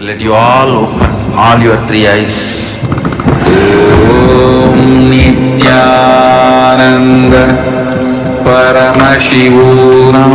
Let you all open all your three eyes. Om Nityananda Paramashivanam.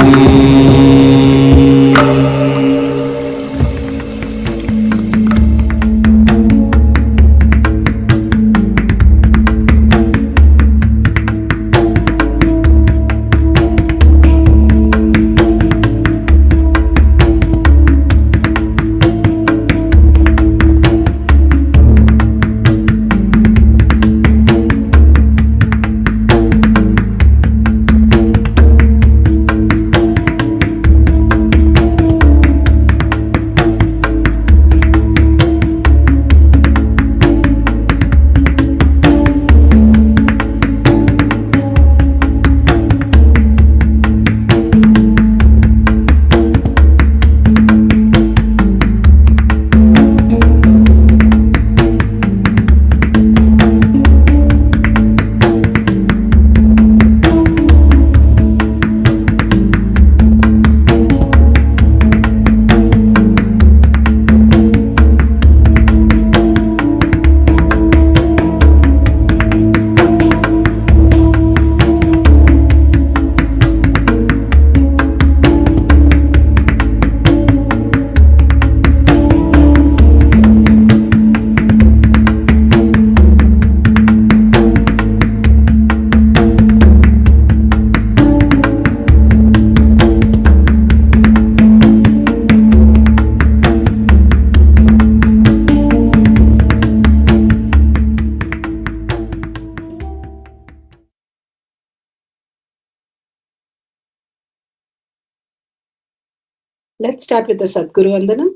Let's start with the Sadguru Vandanam.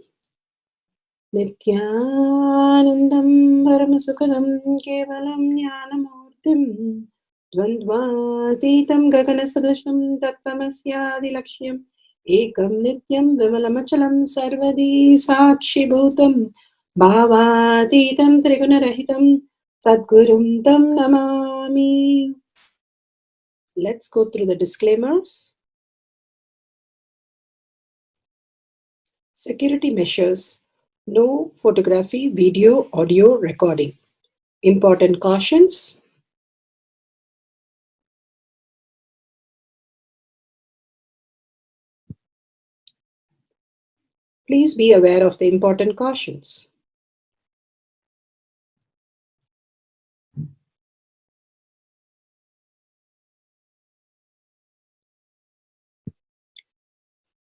Nityanandam Paramasukadam Kevalam Jnanamurtim Dvandvatitam Gaganasadusham Tattvamasyaadilakshya Ekam Nityam Vimalamachalam Sarvadi Sakshi Bhutam Bhavatitam Trigunarahitam Sadgurum Tam Namami. Let's go through the disclaimers. Security measures. No photography, video, audio recording. Important cautions. Please be aware of the important cautions.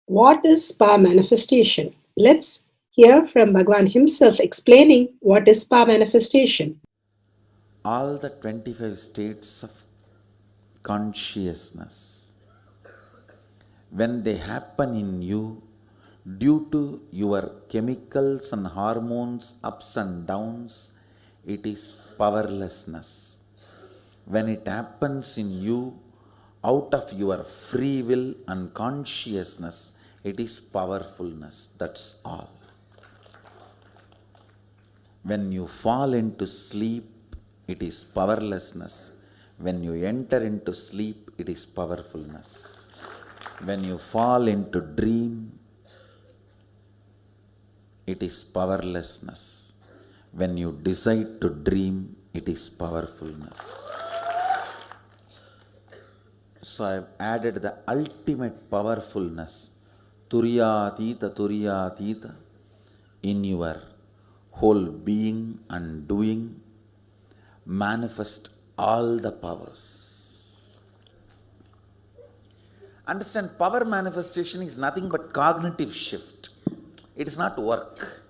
What is spa manifestation? Let's hear from Bhagwan himself explaining what is spa manifestation. All the 25 states of consciousness, when they happen in you due to your chemicals and hormones ups and downs, it is powerlessness. When it happens in you out of your free will and consciousness, it is powerfulness. That's all. When you fall into sleep, it is powerlessness. When you enter into sleep, it is powerfulness. When you fall into dream, it is powerlessness. When you decide to dream, it is powerfulness. So I have added the ultimate powerfulness, Turiyatita, in your whole being and doing. Manifest all the powers. Understand, power manifestation is nothing but cognitive shift. It is not work.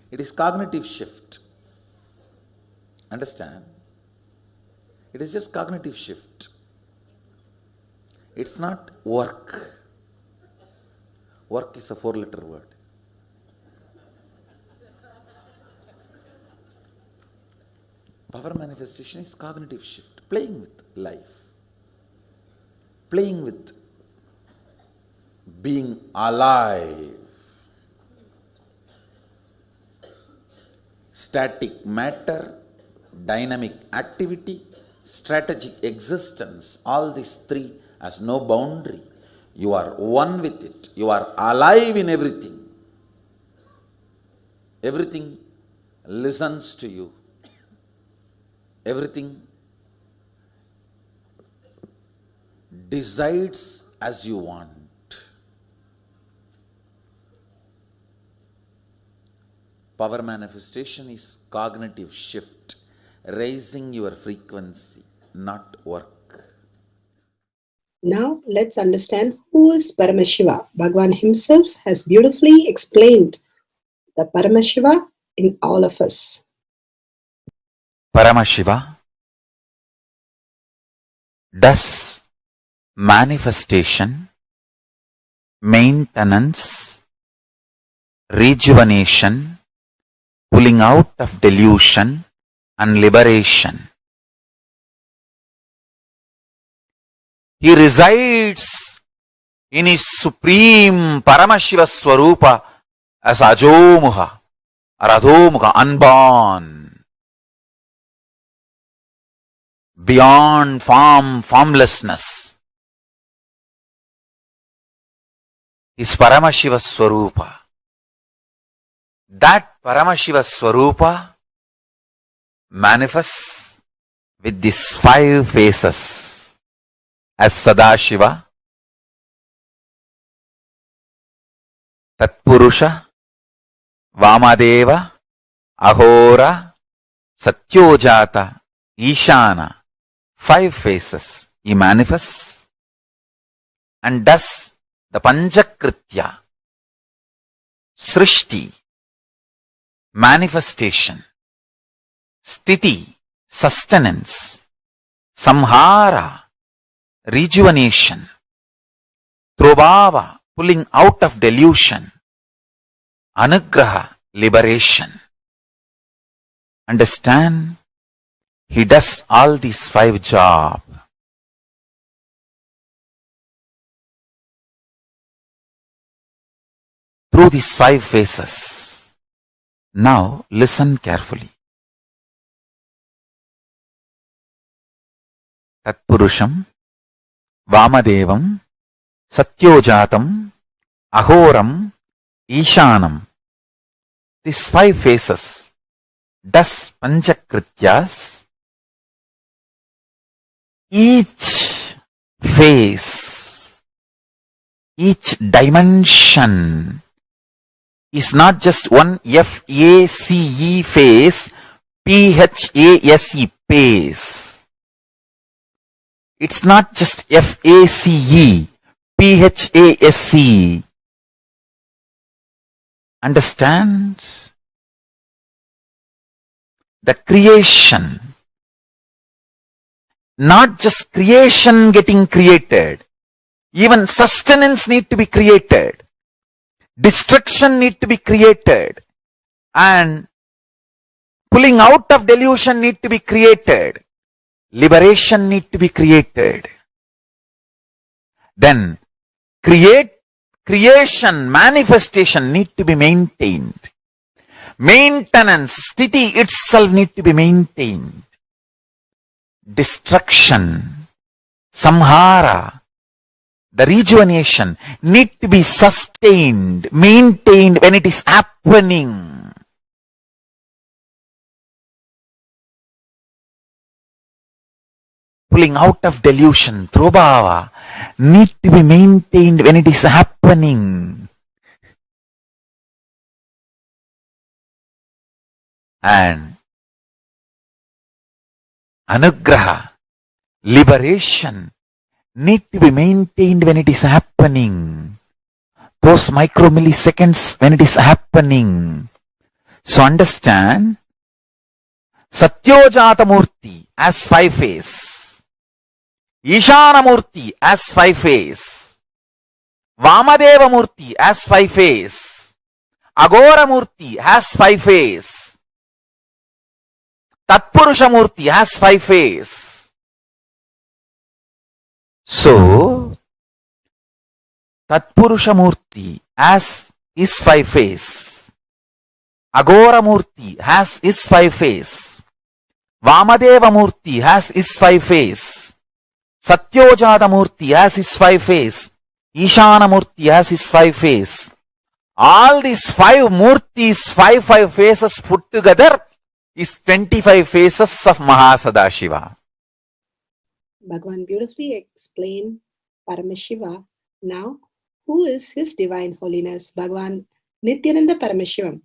It is cognitive shift. Understand? It is just cognitive shift. It's not work. Work is a 4-letter word. Power manifestation is cognitive shift, playing with life, playing with being alive. Static matter, dynamic activity, strategic existence, all these three has no boundary. You are one with it. You are alive in everything. Everything listens to you. Everything decides as you want. Power manifestation is cognitive shift, raising your frequency, not work. Now let's understand who is Paramashiva. Bhagwan himself has beautifully explained the Paramashiva in all of us. Paramashiva does manifestation, maintenance, rejuvenation, pulling out of delusion and liberation. He resides in his supreme Paramashiva Swarupa as Ajomuha or Adhomuha, unborn, beyond form, formlessness. Is Paramashiva Swarupa. That Paramashiva Swarupa manifests with these 5 faces as Sadashiva, Tatpurusha, Vamadeva, Ahora, Satyojata, Ishana. 5 faces he manifests and does the Panchakritya, Srishti, manifestation, Sthiti, sustenance, Samhara, rejuvenation, Trobhava, pulling out of delusion, Anugraha, liberation. Understand? He does all these 5 jobs. Through these 5 phases. Now listen carefully. Tatpurusham, Vamadevam, Satyojatam, Ahoram, Ishanam. These 5 phases does Panchakrityas. Each phase, each dimension is not just one F-A-C-E phase, P-H-A-S-E phase. It's not just F-A-C-E, P-H-A-S-E. Understand? The creation, not just creation getting created, even sustenance need to be created, destruction need to be created, and pulling out of delusion need to be created, liberation need to be created. Then creation, manifestation need to be maintained. Maintenance, sthiti itself need to be maintained. Destruction, samhara, the rejuvenation need to be sustained, maintained when it is happening. Pulling out of delusion, trobhava, need to be maintained when it is happening. And anugraha, liberation, need to be maintained when it is happening. Those micromilliseconds when it is happening. So understand, Satyojata Murti as 5 phase, Ishana Murti as 5 phase, Vamadeva Murti as 5 phase, Agora Murti has 5 phase, Tatpurusha Murti has 5 phase. So, Tatpurusha Murti has his 5 phase, Agora Murti has his 5 phase, Vamadeva Murti has his 5 phase, Satyojata Murti has his 5 phase, Ishana Murti has his 5 phase. All these 5 murtis, five faces put together is 25 faces of Mahasadashiva. Bhagavan beautifully explained Paramashiva. Now, who is His Divine Holiness, Bhagavan Nityananda Paramashivam?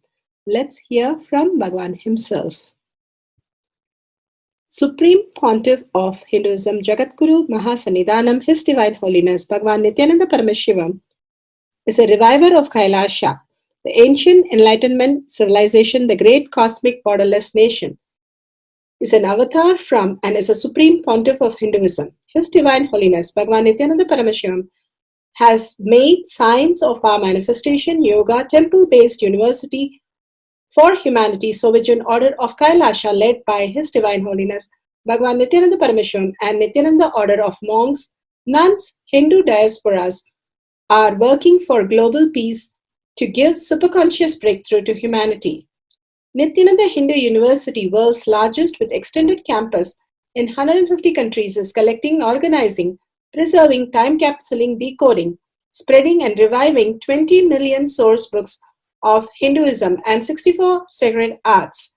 Let's hear from Bhagavan himself. Supreme Pontiff of Hinduism, Jagadguru Mahasannidhanam, His Divine Holiness, Bhagavan Nityananda Paramashivam, is a reviver of Kailasha, the ancient enlightenment civilization, the great cosmic borderless nation. Is an avatar from and is a supreme pontiff of Hinduism. His Divine Holiness, Bhagavan Nityananda Paramashivam, has made science of our manifestation, yoga, temple-based university for humanity, Sovereign Order of Kailasha, led by His Divine Holiness, Bhagavan Nityananda Paramashivam, and Nityananda Order of Monks, Nuns, Hindu diasporas, are working for global peace to give superconscious breakthrough to humanity. Nityananda Hindu University, world's largest with extended campus in 150 countries, is collecting, organizing, preserving, time-capsuling, decoding, spreading and reviving 20 million source books of Hinduism and 64 sacred arts,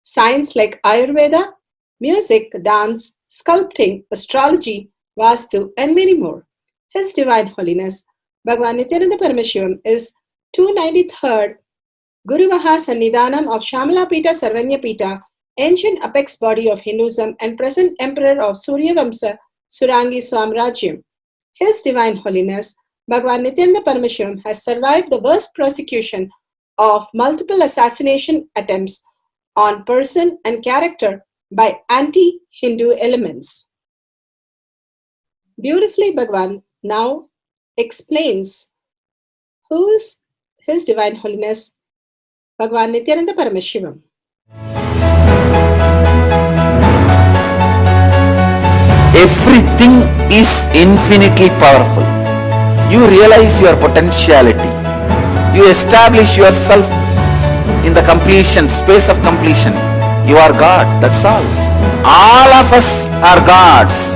science like Ayurveda, music, dance, sculpting, astrology, Vastu, and many more. His Divine Holiness, Bhagavan Nityananda Paramashivam, is 293rd Guru Mahasannidhanam of Shamalapita Sarvanyapita, ancient apex body of Hinduism and present emperor of Suryavamsa Surangi Swamrajyam. His Divine Holiness, Bhagavan Nityananda Paramashivam, has survived the worst persecution of multiple assassination attempts on person and character by anti-Hindu elements. Beautifully, Bhagavan now explains who is His Divine Holiness, Bhagavan Nityananda Paramashivam. Everything is infinitely powerful. You realize your potentiality. You establish yourself in the completion, space of completion. You are God, that's all. All of us are gods.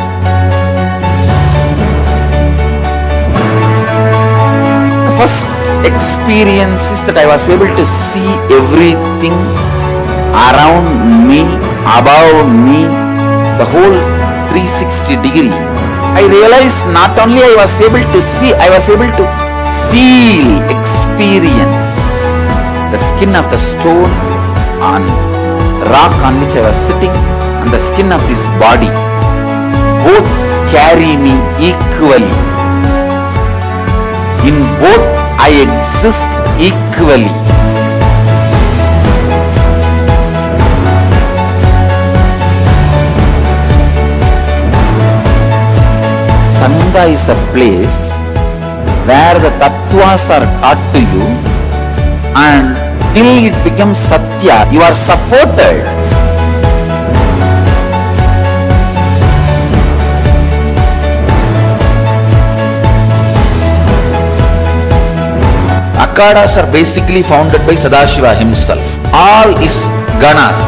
The first experience is that I was able to see everything around me, above me, the whole 360 degree. I realized not only I was able to see, I was able to feel, experience the skin of the stone on rock on which I was sitting and the skin of this body. Both carry me equally. In both I exist equally. Sangha is a place where the tattvas are taught to you, and till it becomes satya, you are supported. Akhadas are basically founded by Sadashiva himself. All is ganas,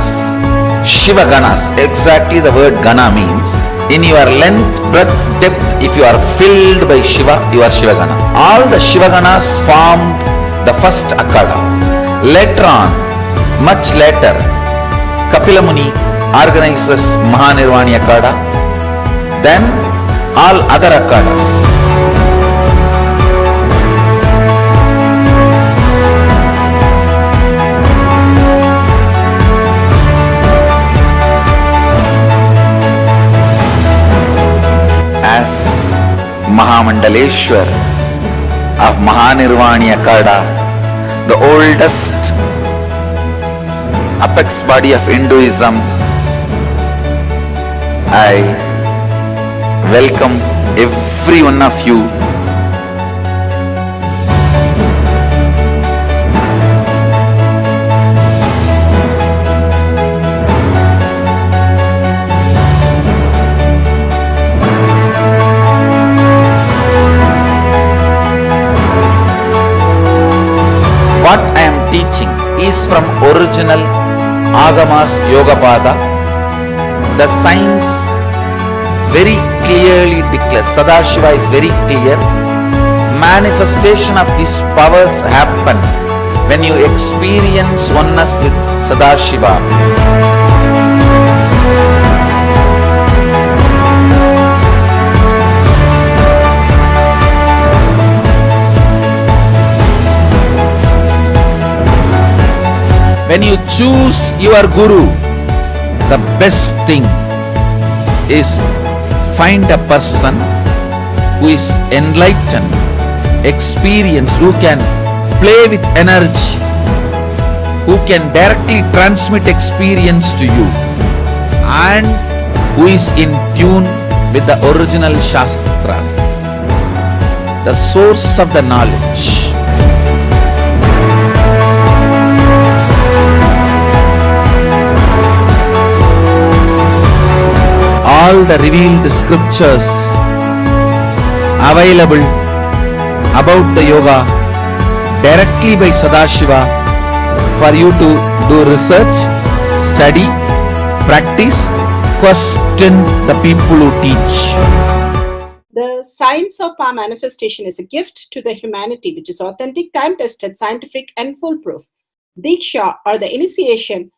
Shiva ganas. Exactly the word gana means. In your length, breadth, depth, if you are filled by Shiva, you are Shiva Gana. All the Shiva Ganas formed the first Akhada. Later on, much later, Kapila Muni organizes Mahanirvani Akhada. Then all other Akhadas. Mahamandaleshwar of Mahanirvani Akhada, the oldest apex body of Hinduism, I welcome every one of you. What I am teaching is from original Agamas Yogapada. The science very clearly declares, Sadashiva is very clear, manifestation of these powers happen when you experience oneness with Sadashiva. When you choose your Guru, the best thing is find a person who is enlightened, experienced, who can play with energy, who can directly transmit experience to you, and who is in tune with the original Shastras, the source of the knowledge. All the revealed scriptures available about the yoga directly by Sadashiva for you to do research, study, practice, question the people who teach. The science of power manifestation is a gift to the humanity, which is authentic, time-tested, scientific, and foolproof. Diksha, or the initiation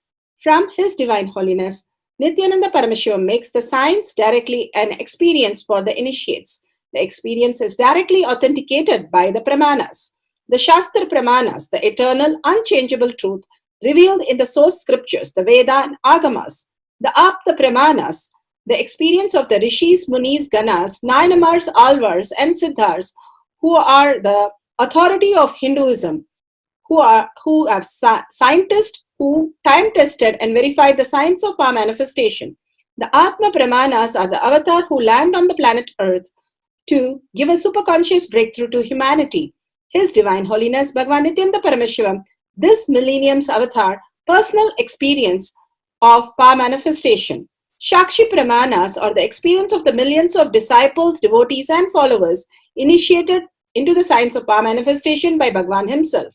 from His Divine Holiness, Nityananda Paramashivam, makes the science directly an experience for the initiates. The experience is directly authenticated by the Pramanas. The Shastra Pramanas, the eternal, unchangeable truth revealed in the source scriptures, the Veda and Agamas. The Apta Pramanas, the experience of the Rishis, Munis, Ganas, Nayanamars, Alvars, and Siddhars, who are the authority of Hinduism, who have scientists who time-tested and verified the science of power manifestation. The Atma Pramanas are the avatar who land on the planet Earth to give a superconscious breakthrough to humanity. His Divine Holiness Bhagavan Nityananda Paramashivam, this millennium's avatar, personal experience of power manifestation. Shakshi Pramanas, or the experience of the millions of disciples, devotees, and followers initiated into the science of power manifestation by Bhagavan himself.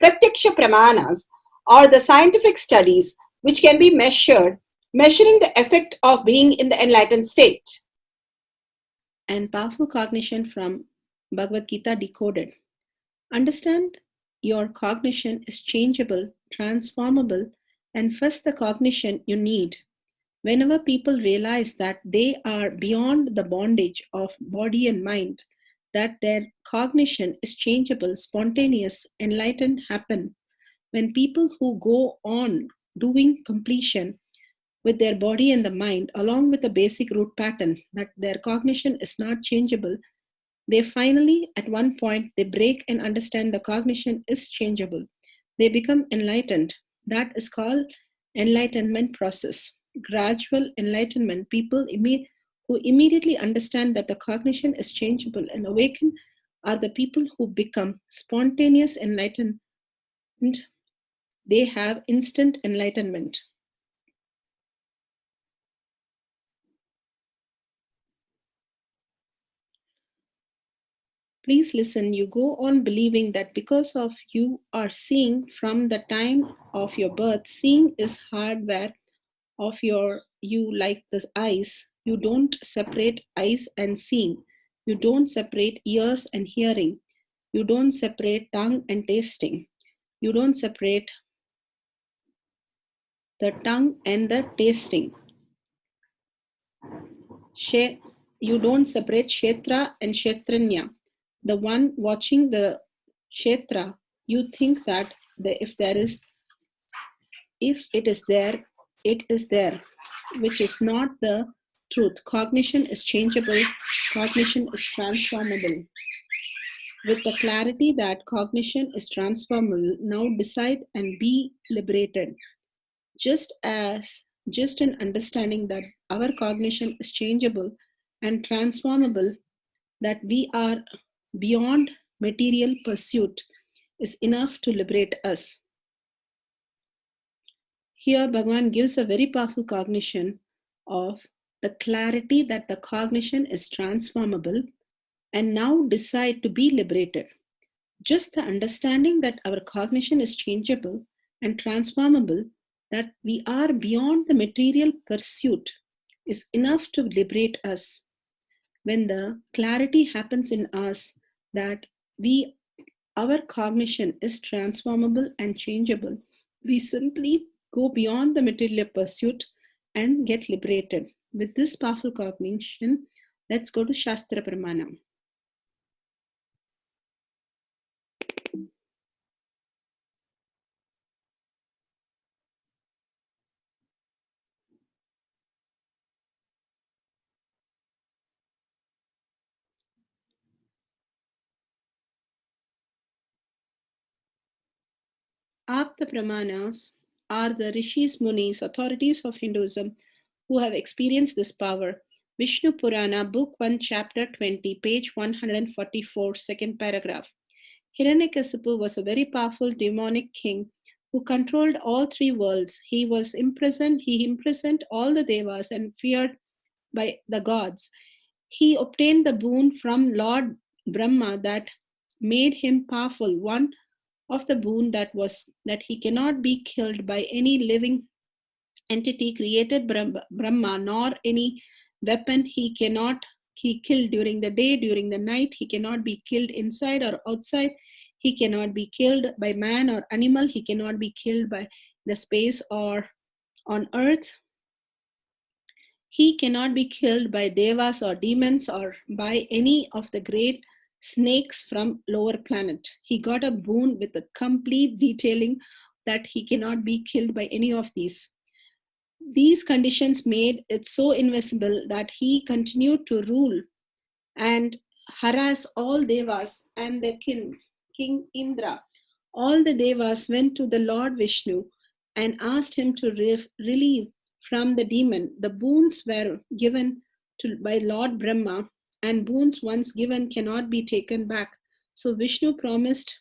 Pratyaksha Pramanas, or the scientific studies which can be measuring the effect of being in the enlightened state. And powerful cognition from Bhagavad Gita decoded. Understand your cognition is changeable, transformable, and first the cognition you need. Whenever people realize that they are beyond the bondage of body and mind, that their cognition is changeable, spontaneous, enlightened happen. When people who go on doing completion with their body and the mind, along with the basic root pattern that their cognition is not changeable, they finally, at one point, they break and understand the cognition is changeable. They become enlightened. That is called enlightenment process. Gradual enlightenment, people who immediately understand that the cognition is changeable and awaken are the people who become spontaneous enlightenment. They have instant enlightenment. Please listen, you go on believing that because of you are seeing from the time of your birth, seeing is hardware of you like the eyes. You don't separate eyes and seeing. You don't separate ears and hearing. You don't separate tongue and tasting. You don't separate the tongue and the tasting. You don't separate Kshetra and Kshetranya. The one watching the Kshetra, you think that if it is there, it is there, which is not the truth. Cognition is changeable, cognition is transformable. With the clarity that cognition is transformable, now decide and be liberated. Just in understanding that our cognition is changeable and transformable, that we are beyond material pursuit is enough to liberate us. Here, Bhagavan gives a very powerful cognition of the clarity that the cognition is transformable and now decide to be liberated. Just the understanding that our cognition is changeable and transformable, that we are beyond the material pursuit is enough to liberate us. When the clarity happens in us that our cognition is transformable and changeable. We simply go beyond the material pursuit and get liberated. With this powerful cognition, let's go to Shastra Pramanam. Apta Pramanas are the rishis, munis, authorities of Hinduism who have experienced this power. Vishnu Purana, Book 1, Chapter 20, page 144, second paragraph. Hiranyakasipu was a very powerful demonic king who controlled all three worlds. He imprisoned all the devas and feared by the gods. He obtained the boon from Lord Brahma that made him powerful. One of the boon that was that he cannot be killed by any living entity created Brahma, nor any weapon he kill during the day, during the night. He cannot be killed inside or outside. He cannot be killed by man or animal. He cannot be killed by the space or on earth. He cannot be killed by devas or demons or by any of the great snakes from lower planet. He got a boon with a complete detailing that he cannot be killed by any of these. These conditions made it so invincible that he continued to rule and harass all devas and the King Indra. All the devas went to the Lord Vishnu and asked him to relieve from the demon. The boons were given by Lord Brahma, and boons once given cannot be taken back. So Vishnu promised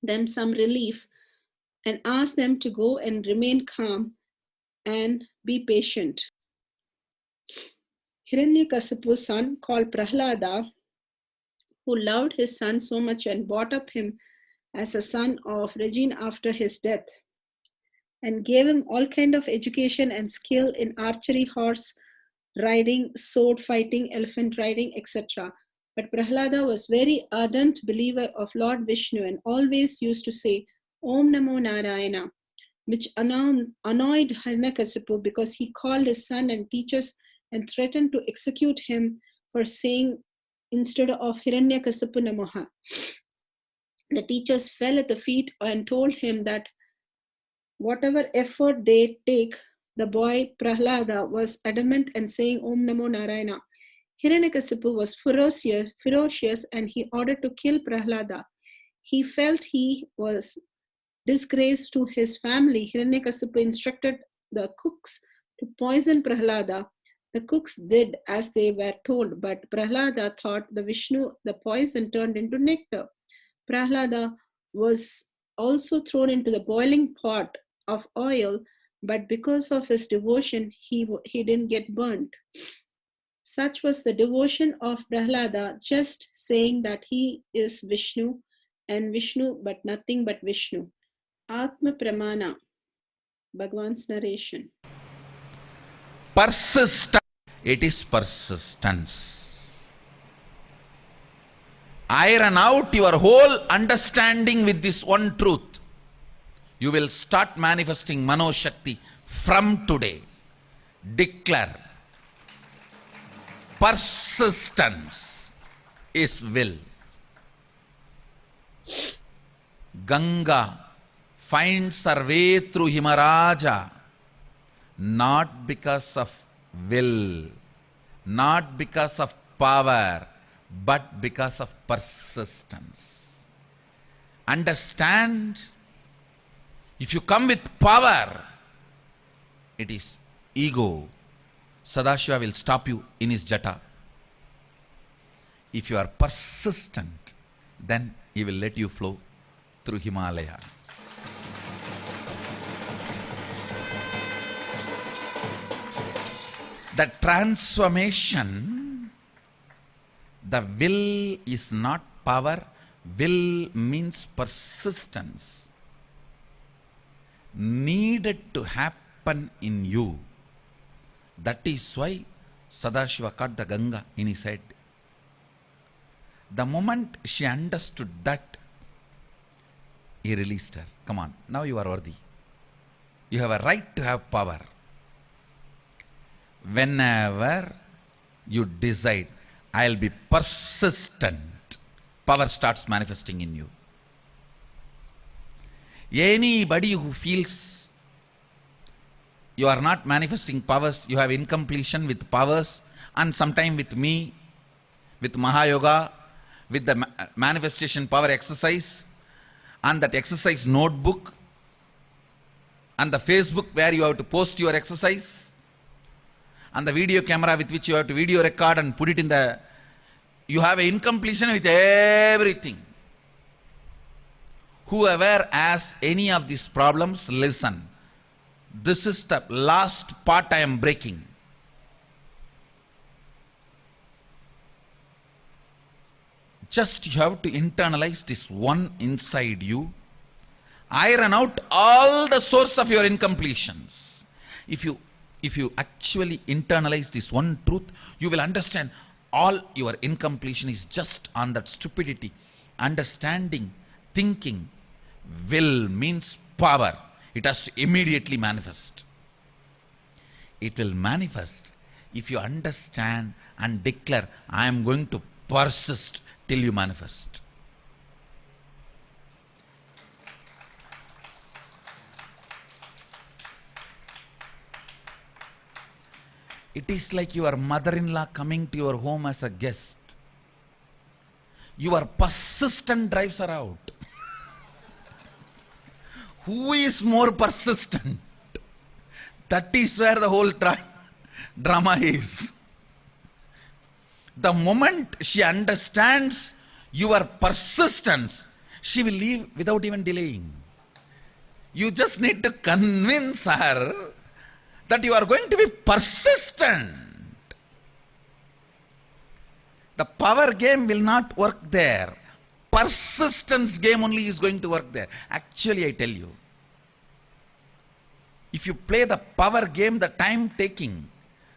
them some relief and asked them to go and remain calm and be patient. Hiranyakasipu's son, called Prahlada, who loved his son so much and brought up him as a son of Regine after his death, and gave him all kind of education and skill in archery, horse riding, sword fighting, elephant riding, etc. But Prahlada was very ardent believer of Lord Vishnu and always used to say Om Namo Narayana, which annoyed Hiranyakasipu because he called his son and teachers and threatened to execute him for saying instead of Hiranyakasipu Namaha. The teachers fell at the feet and told him that whatever effort they take, the boy Prahlada was adamant and saying Om Namo Narayana. Hiranyakasipu was ferocious and he ordered to kill Prahlada. He felt he was disgrace to his family. Hiranyakasipu instructed the cooks to poison Prahlada. The cooks did as they were told, but Prahlada thought the poison turned into nectar. Prahlada was also thrown into the boiling pot of oil, but because of his devotion, he didn't get burnt. Such was the devotion of Prahlada, just saying that he is Vishnu and Vishnu, but nothing but Vishnu. Atma Pramana, Bhagwan's narration. Persistent. It is persistence. Iron out your whole understanding with this one truth. You will start manifesting Mano Shakti from today. Declare. Persistence is will. Ganga finds her way through Himaraja not because of will, not because of power, but because of persistence. Understand? If you come with power, it is ego. Sadashiva will stop you in his jata. If you are persistent, then he will let you flow through Himalaya. The transformation, the will is not power. Will means persistence. Needed to happen in you. That is why Sadashiva caught the Ganga in his head. The moment she understood that, he released her. Come on, now you are worthy. You have a right to have power. Whenever you decide, I'll be persistent, power starts manifesting in you. Anybody who feels you are not manifesting powers, you have incompletion with powers, and sometime with me, with Mahayoga, with the manifestation power exercise, and that exercise notebook, and the Facebook where you have to post your exercise, and the video camera with which you have to video record and put it in the... You have an incompletion with everything. Whoever has any of these problems, listen. This is the last part I am breaking. Just you have to internalize this one inside you. Iron out all the source of your incompletions. If you actually internalize this one truth, you will understand all your incompletion is just on that stupidity. Understanding, thinking, will means power. It has to immediately manifest. It will manifest if you understand and declare, I am going to persist till you manifest. It is like your mother-in-law coming to your home as a guest. Your persistent drives her out. Who is more persistent? That is where the whole drama is. The moment she understands your persistence, she will leave without even delaying. You just need to convince her that you are going to be persistent. The power game will not work there. Persistence game only is going to work there. Actually, I tell you, if you play the power game, the time taking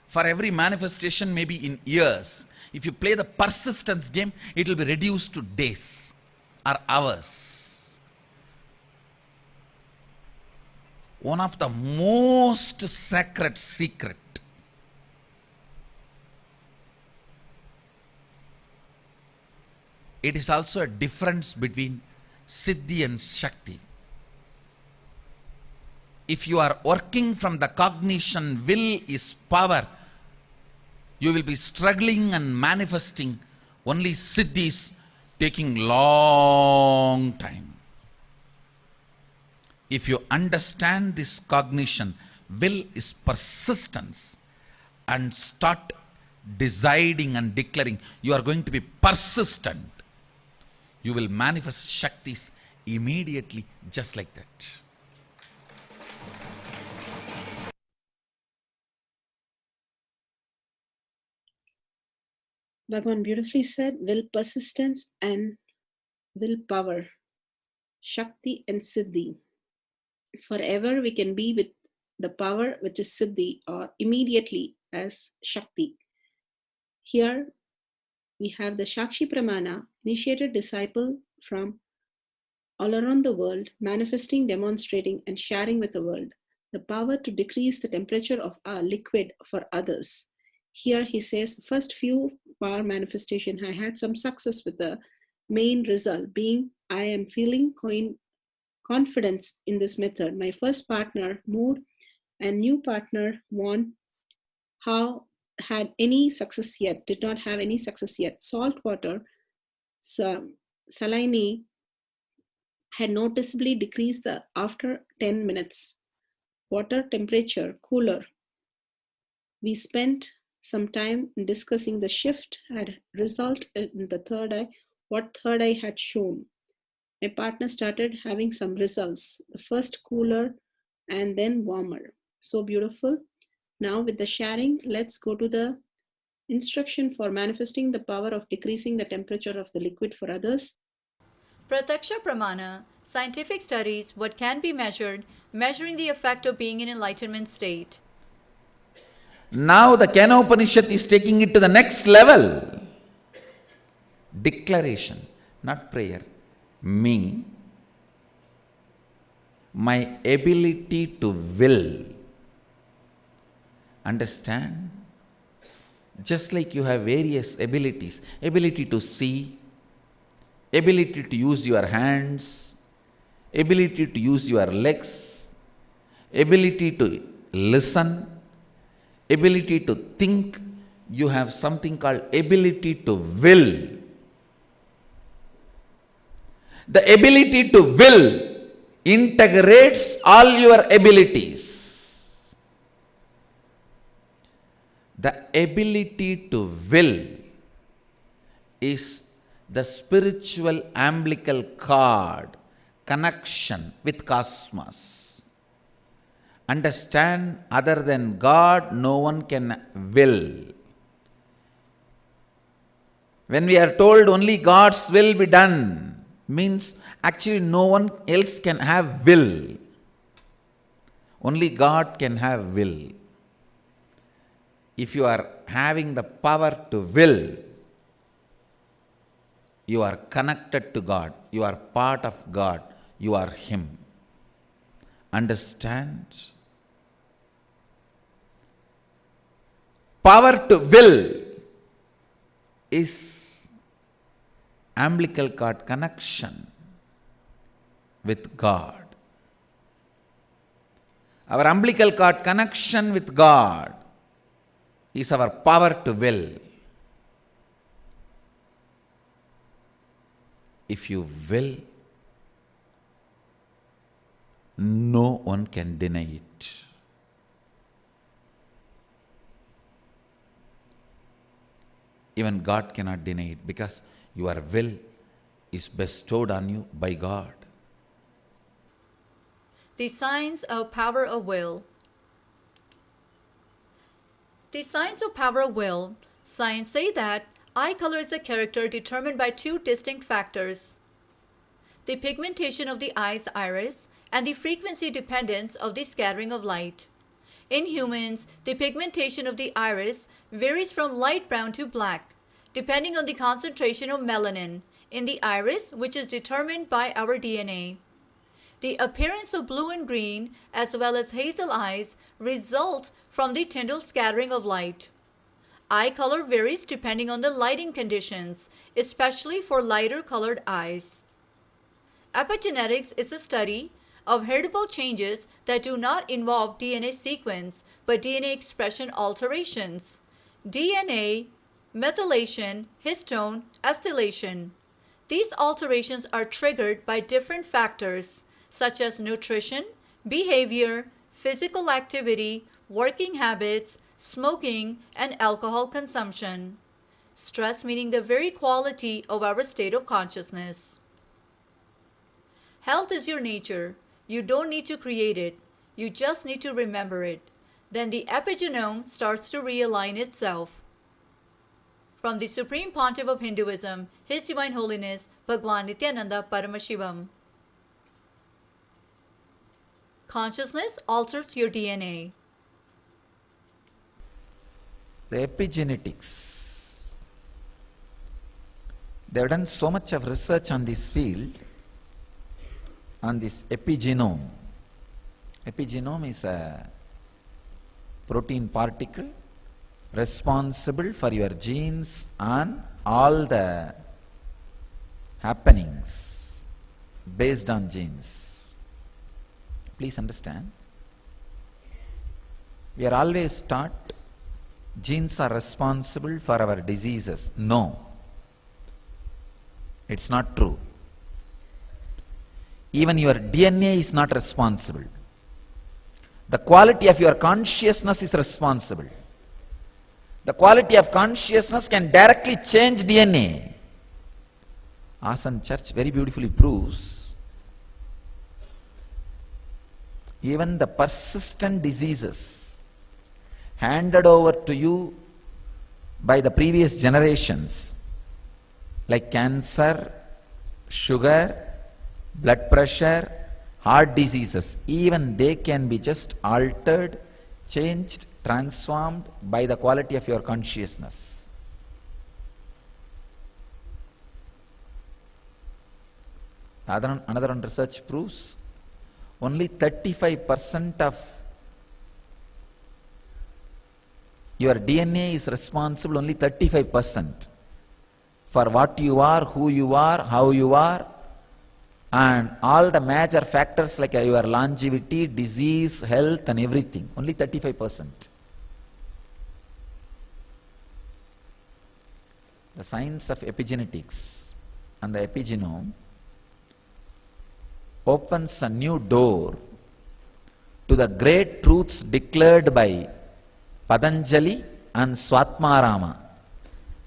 for every manifestation may be in years. If you play the persistence game, it will be reduced to days or hours. One of the most sacred secret it is also a difference between Siddhi and Shakti. If you are working from the cognition, will is power, you will be struggling and manifesting only Siddhis taking long time. If you understand this cognition, will is persistence, and start deciding and declaring you are going to be persistent, you will manifest Shaktis immediately, just like that. Bhagavan beautifully said, will persistence and willpower, Shakti and Siddhi. Forever we can be with the power which is Siddhi, or immediately as Shakti. Here we have the Shakshi Pramana, initiated disciple from all around the world, manifesting, demonstrating, and sharing with the world the power to decrease the temperature of our liquid for others. Here he says, the first few power manifestation, I had some success with the main result being I am feeling confidence in this method. My first partner moved and new partner won. How had any success yet, did not have any success yet. Salt water, saline had noticeably decreased after 10 minutes. Water temperature cooler. We spent some time discussing the shift had result in the third eye, what third eye had shown. My partner started having some results. The first cooler and then warmer. So beautiful. Now with the sharing, let's go to the instruction for manifesting the power of decreasing the temperature of the liquid for others. Pratyaksha Pramana, scientific studies, what can be measured, measuring the effect of being in enlightenment state. Now the Kena Upanishad is taking it to the next level. Declaration, not prayer. Me, my ability to will. Understand? Just like you have various abilities, ability to see, ability to use your hands, ability to use your legs, ability to listen, ability to think, you have something called ability to will. The ability to will integrates all your abilities. The ability to will is the spiritual umbilical cord connection with cosmos. Understand, other than God, no one can will. When we are told only God's will be done, means actually no one else can have will. Only God can have will. If you are having the power to will, you are connected to God. You are part of God. You are Him. Understand? Power to will is umbilical cord connection with God. Our umbilical cord connection with God is our power to will. If you will, no one can deny it. Even God cannot deny it, because your will is bestowed on you by God. The signs of power of will. The signs of power of will. Signs say that eye color is a character determined by two distinct factors: the pigmentation of the eye's iris and the frequency dependence of the scattering of light. In humans, the pigmentation of the iris varies from light brown to black, depending on the concentration of melanin in the iris, which is determined by our DNA. The appearance of blue and green, as well as hazel eyes, result from the Tyndall scattering of light. Eye color varies depending on the lighting conditions, especially for lighter colored eyes. Epigenetics is a study of heritable changes that do not involve DNA sequence, but DNA expression alterations. DNA, methylation, histone, acetylation. These alterations are triggered by different factors such as nutrition, behavior, physical activity, working habits, smoking, and alcohol consumption. Stress meaning the very quality of our state of consciousness. Health is your nature. You don't need to create it. You just need to remember it. Then the epigenome starts to realign itself. From the Supreme Pontiff of Hinduism, His Divine Holiness Bhagwan Nityananda Paramashivam. Consciousness alters your DNA. The epigenetics. They have done so much of research on this field, on this epigenome. Epigenome is a protein particle responsible for your genes and all the happenings based on genes. Please understand, we are always taught genes are responsible for our diseases. No, it's not true. Even your DNA is not responsible. The quality of your consciousness is responsible. The quality of consciousness can directly change DNA. Asan Church very beautifully proves even the persistent diseases handed over to you by the previous generations, like cancer, sugar, blood pressure, heart diseases, even they can be just altered, changed, transformed by the quality of your consciousness. Another one research proves only 35% of your DNA is responsible, only 35%, for what you are, who you are, how you are, and all the major factors like your longevity, disease, health, and everything. Only 35%. The science of epigenetics and the epigenome opens a new door to the great truths declared by Patanjali and Swatmarama.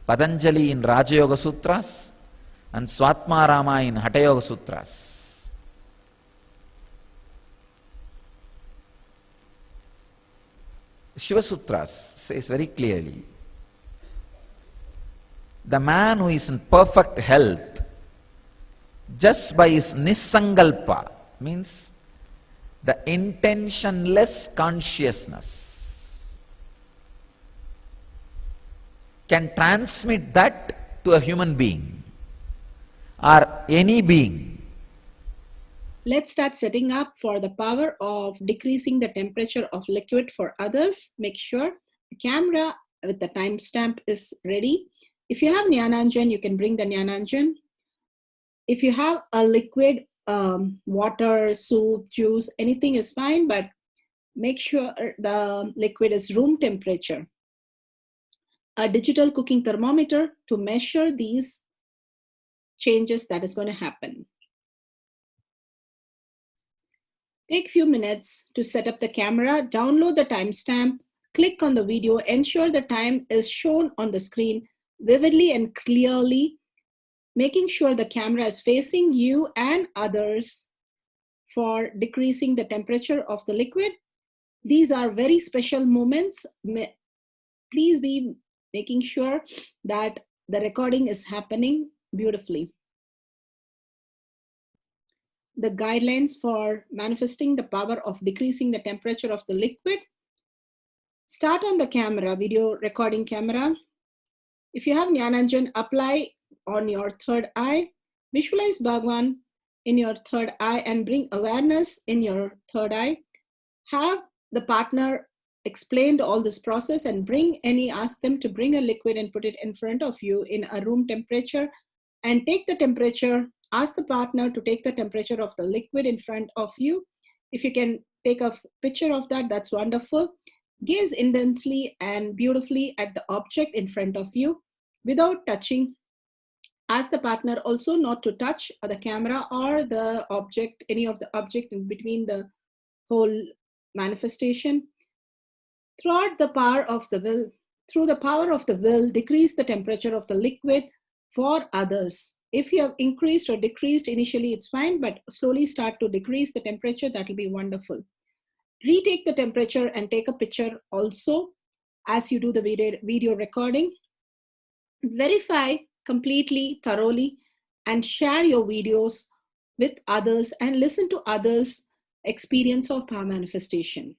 Patanjali in Raja Yoga Sutras and Swatmarama in Hatha Yoga Sutras. Shiva Sutras says very clearly, the man who is in perfect health just by his nisangalpa, means the intentionless consciousness, can transmit that to a human being or any being. Let's start setting up for the power of decreasing the temperature of liquid for others. Make sure the camera with the timestamp is ready. If you have Jnananjan, you can bring the Jnananjan. If you have a liquid, water, soup, juice, anything is fine, but make sure the liquid is room temperature. A digital cooking thermometer to measure these changes that is going to happen. Take few minutes to set up the camera, download the timestamp, click on the video, ensure the time is shown on the screen vividly and clearly, making sure the camera is facing you and others for decreasing the temperature of the liquid. These are very special moments. Please be making sure that the recording is happening beautifully. The guidelines for manifesting the power of decreasing the temperature of the liquid. Start on the camera, video recording camera. If you have Jnananjan, apply on your third eye. Visualize Bhagwan in your third eye and bring awareness in your third eye. Have the partner explained all this process and ask them to bring a liquid and put it in front of you in a room temperature and take the temperature. Ask the partner to take the temperature of the liquid in front of you. If you can take a picture of that, that's wonderful. Gaze intensely and beautifully at the object in front of you without touching. Ask the partner also not to touch the camera or the object, any of the object in between the whole manifestation. Through the power of the will, decrease the temperature of the liquid for others. If you have increased or decreased initially, it's fine, but slowly start to decrease the temperature. That will be wonderful. Retake the temperature and take a picture also as you do the video recording. Verify completely, thoroughly, and share your videos with others and listen to others' experience of power manifestation.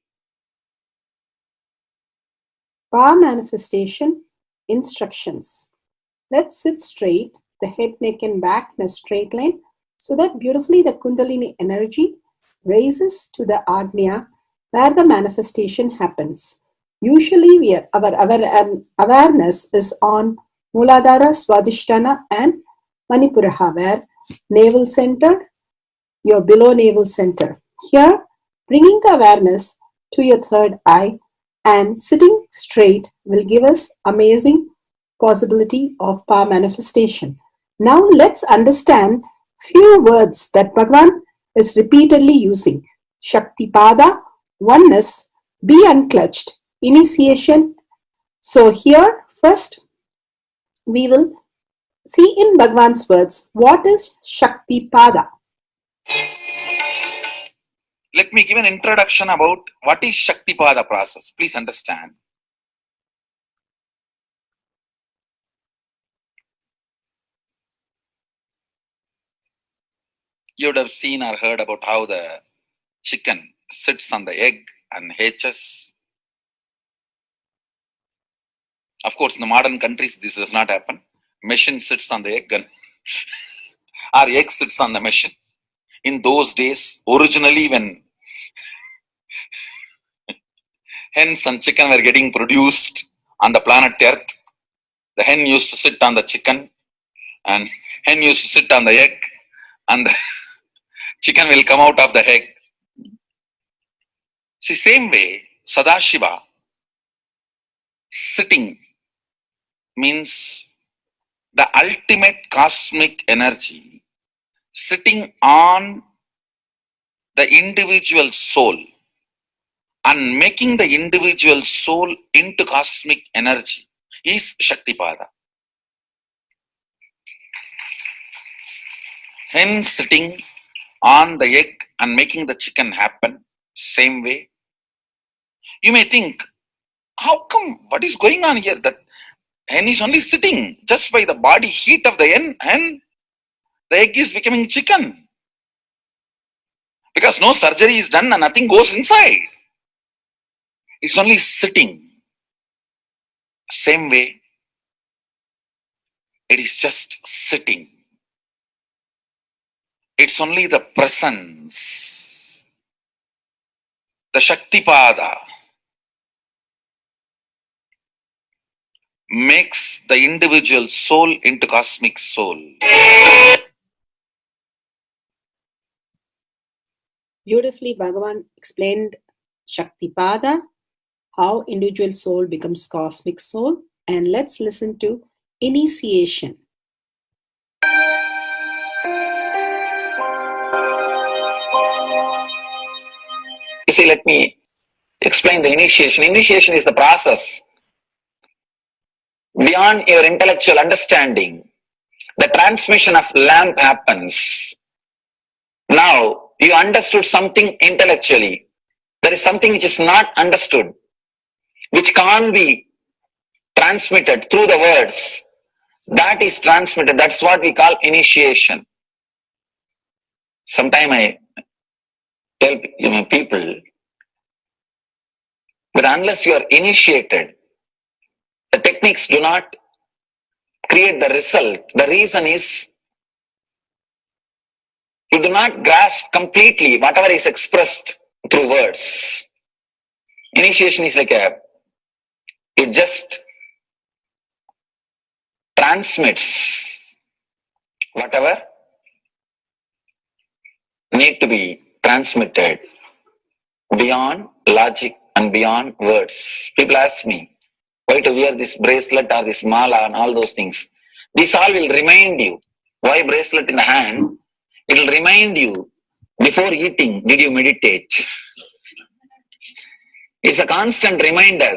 Power manifestation instructions. Let's sit straight, the head, neck, and back in a straight line, so that beautifully the Kundalini energy raises to the Agnya, where the manifestation happens. Usually our awareness is on Muladhara, Swadhisthana, and Manipuraha, where navel center, your below navel center. Here, bringing the awareness to your third eye and sitting straight will give us amazing possibility of power manifestation. Now let's understand few words that Bhagavan is repeatedly using. Shaktipada, oneness, be unclutched, initiation. So here first we will see in Bhagavan's words what is Shaktipada. Let me give an introduction about what is Shaktipada process. Please understand. You would have seen or heard about how the chicken sits on the egg and hatches. Of course, in the modern countries, this does not happen. Machine sits on the egg and or egg sits on the machine. In those days, originally when hens and chicken were getting produced on the planet Earth, the hen used to sit on the chicken and hen used to sit on the egg, and the chicken will come out of the egg. See, same way, Sadashiva sitting means the ultimate cosmic energy sitting on the individual soul and making the individual soul into cosmic energy is Shaktipada. Hen sitting on the egg and making the chicken happen, same way. You may think, how come, what is going on here? That hen is only sitting just by the body heat of the hen, the egg is becoming chicken. Because no surgery is done and nothing goes inside. It's only sitting. Same way, it is just sitting. It's only the presence, the Shaktipada, makes the individual soul into cosmic soul. Beautifully, Bhagavan explained Shaktipada, how individual soul becomes cosmic soul. And let's listen to initiation. You see, let me explain the initiation. Initiation is the process beyond your intellectual understanding. The transmission of lamp happens. Now, you understood something intellectually. There is something which is not understood, which can't be transmitted through the words. That is transmitted. That's what we call initiation. Sometimes I tell people that unless you are initiated, the techniques do not create the result. The reason is you do not grasp completely whatever is expressed through words. Initiation is like it just transmits whatever need to be transmitted beyond logic and beyond words. People ask me why to wear this bracelet or this mala and all those things. This all will remind you. Why bracelet in the hand? It will remind you, before eating, did you meditate? It's a constant reminder.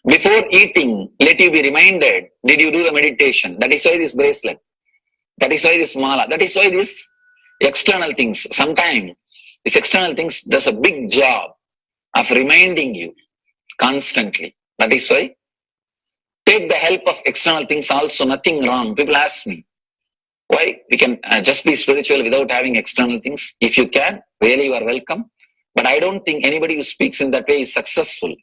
Before eating, let you be reminded, did you do the meditation? That is why this bracelet. That is why this mala. That is why this external things. Sometimes these external things does a big job of reminding you constantly. That is why take the help of external things also, nothing wrong. People ask me, why we can just be spiritual without having external things? If you can, really you are welcome. But I don't think anybody who speaks in that way is successful.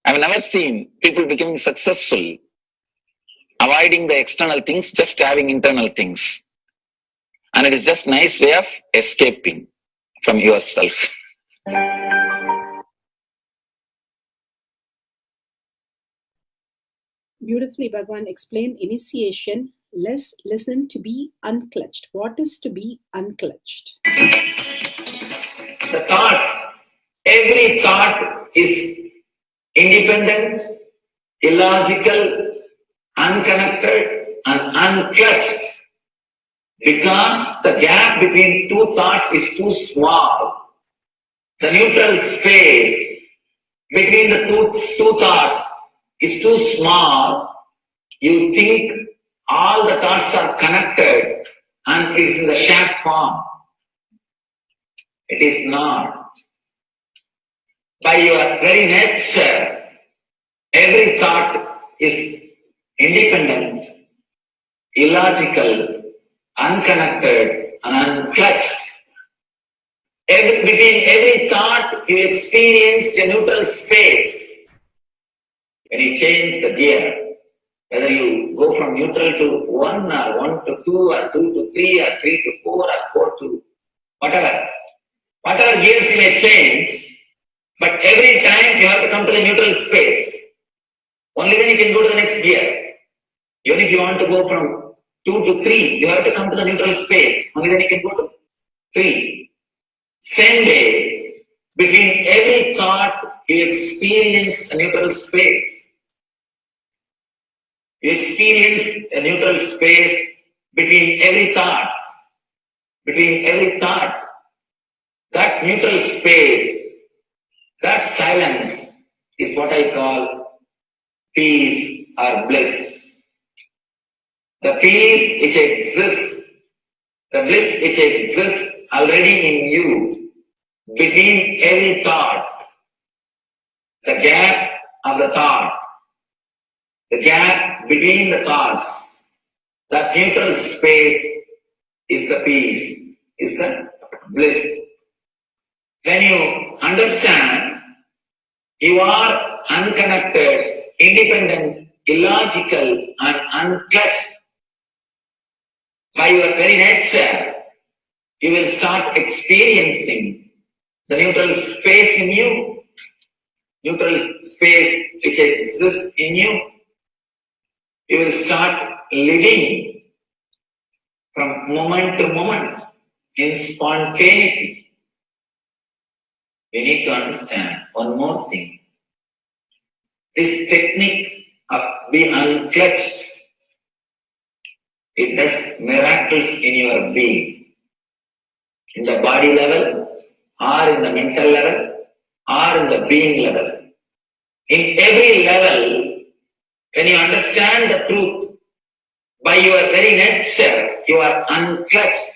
I've never seen people becoming successful, avoiding the external things, just having internal things. And it is just a nice way of escaping from yourself. Beautifully, Bhagavan explained initiation. Let's listen to be unclutched. What is to be unclutched? The thoughts, every thought is independent, illogical, unconnected, and unclutched. Because the gap between two thoughts is too small. The neutral space between the two thoughts is too small. You think all the thoughts are connected and it is in the shared form. It is not. By your very nature, every thought is independent, illogical, unconnected, and unclutched. Between every thought, you experience a neutral space. When you change the gear, Whether you go from neutral to 1 or 1 to 2 or 2 to 3 or 3 to 4 or 4 to whatever. Whatever gears you may change, but every time you have to come to the neutral space. Only then you can go to the next gear. Even if you want to go from 2 to 3, you have to come to the neutral space. Only then you can go to 3. Same way, between every thought, you experience a neutral space. You experience a neutral space between every thought. Between every thought. That neutral space, that silence is what I call peace or bliss. The peace which exists, the bliss which exists already in you, between every thought, the gap of the thought, the gap between the thoughts, that neutral space is the peace, is the bliss. When you understand you are unconnected, independent, illogical, and unclutched by your very nature, you will start experiencing the neutral space in you, neutral space which exists in you. You will start living from moment to moment in spontaneity. We need to understand one more thing. This technique of being unclutched, it does miracles in your being. In the body level, or in the mental level, or in the being level. In every level, when you understand the truth, by your very nature, you are unclutched.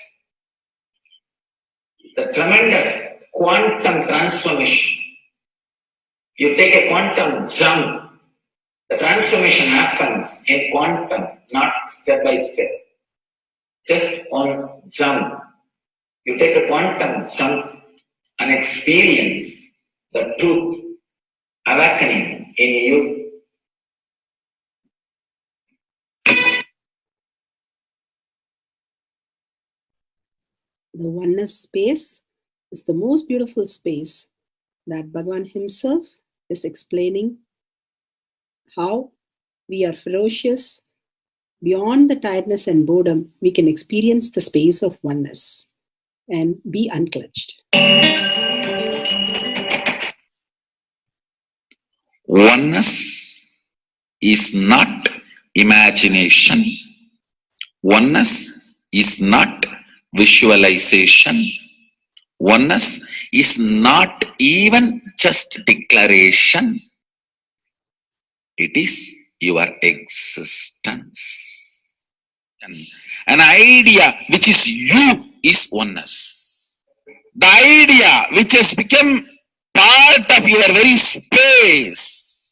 The tremendous quantum transformation. You take a quantum jump. The transformation happens in quantum, not step by step. Just one jump. You take a quantum jump and experience the truth awakening in you. The oneness space is the most beautiful space that Bhagavan himself is explaining how we are ferocious. Beyond the tiredness and boredom, we can experience the space of oneness and be unclutched. Oneness is not imagination. Oneness is not visualization. Oneness is not even just declaration. It is your existence. An idea which is you is oneness. The idea which has become part of your very space,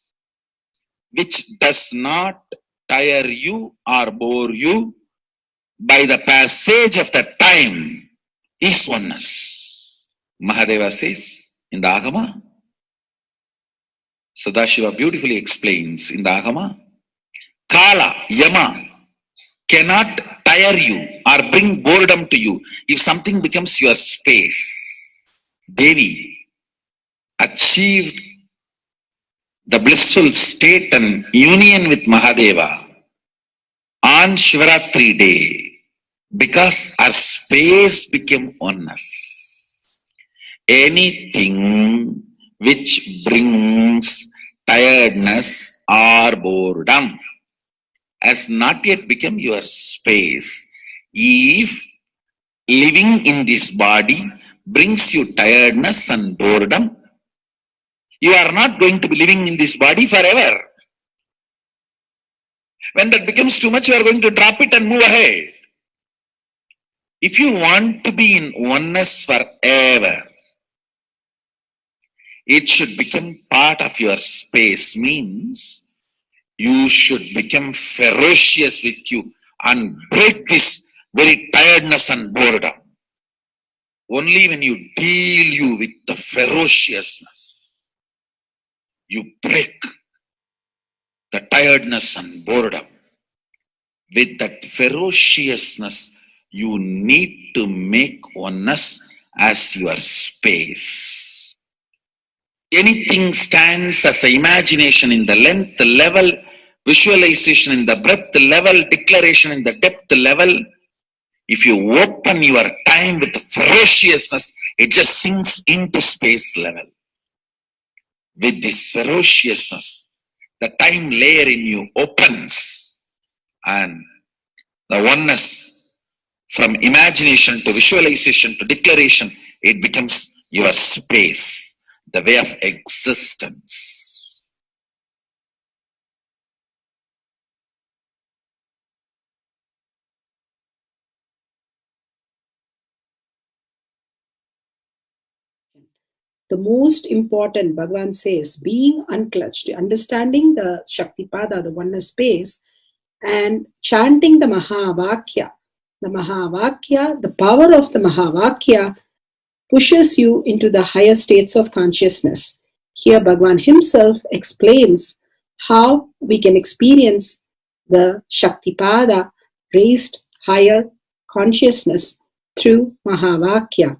which does not tire you or bore you by the passage of the time, is oneness. Mahadeva says in the Agama, Sadashiva beautifully explains in the Agama, Kala, Yama cannot tire you or bring boredom to you if something becomes your space. Devi achieved the blissful state and union with Mahadeva on Shivaratri day because our space became oneness. Anything which brings tiredness or boredom has not yet become your space. If living in this body brings you tiredness and boredom, you are not going to be living in this body forever. When that becomes too much, you are going to drop it and move ahead. If you want to be in oneness forever, it should become part of your space, means you should become ferocious with you and break this very tiredness and boredom. Only when you deal you with the ferociousness, you break the tiredness and boredom. With that ferociousness, you need to make oneness as your space. Anything stands as an imagination in the length level, visualization in the breadth level, declaration in the depth level. If you open your time with ferociousness, it just sinks into space level. With this ferociousness, the time layer in you opens, and the oneness from imagination to visualization to declaration, it becomes your space, the way of existence. The most important, Bhagavan says, being unclutched, understanding the Shaktipada, the oneness space, and chanting the Mahavakya. The Mahavakya, the power of the Mahavakya, pushes you into the higher states of consciousness. Here, Bhagavan himself explains how we can experience the Shaktipada, raised higher consciousness through Mahavakya.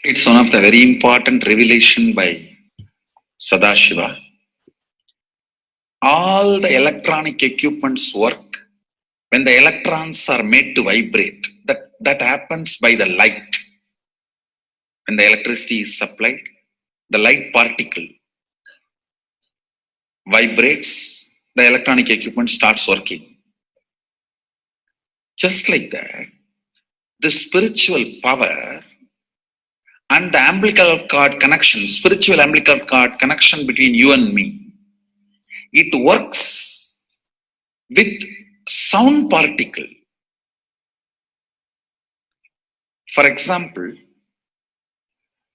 It's one of the very important revelation by Sadashiva. All the electronic equipments work when the electrons are made to vibrate. That happens by the light. When the electricity is supplied, the light particle vibrates, the electronic equipment starts working. Just like that, the spiritual power and the umbilical cord connection, spiritual umbilical cord connection between you and me, it works with sound particle. For example,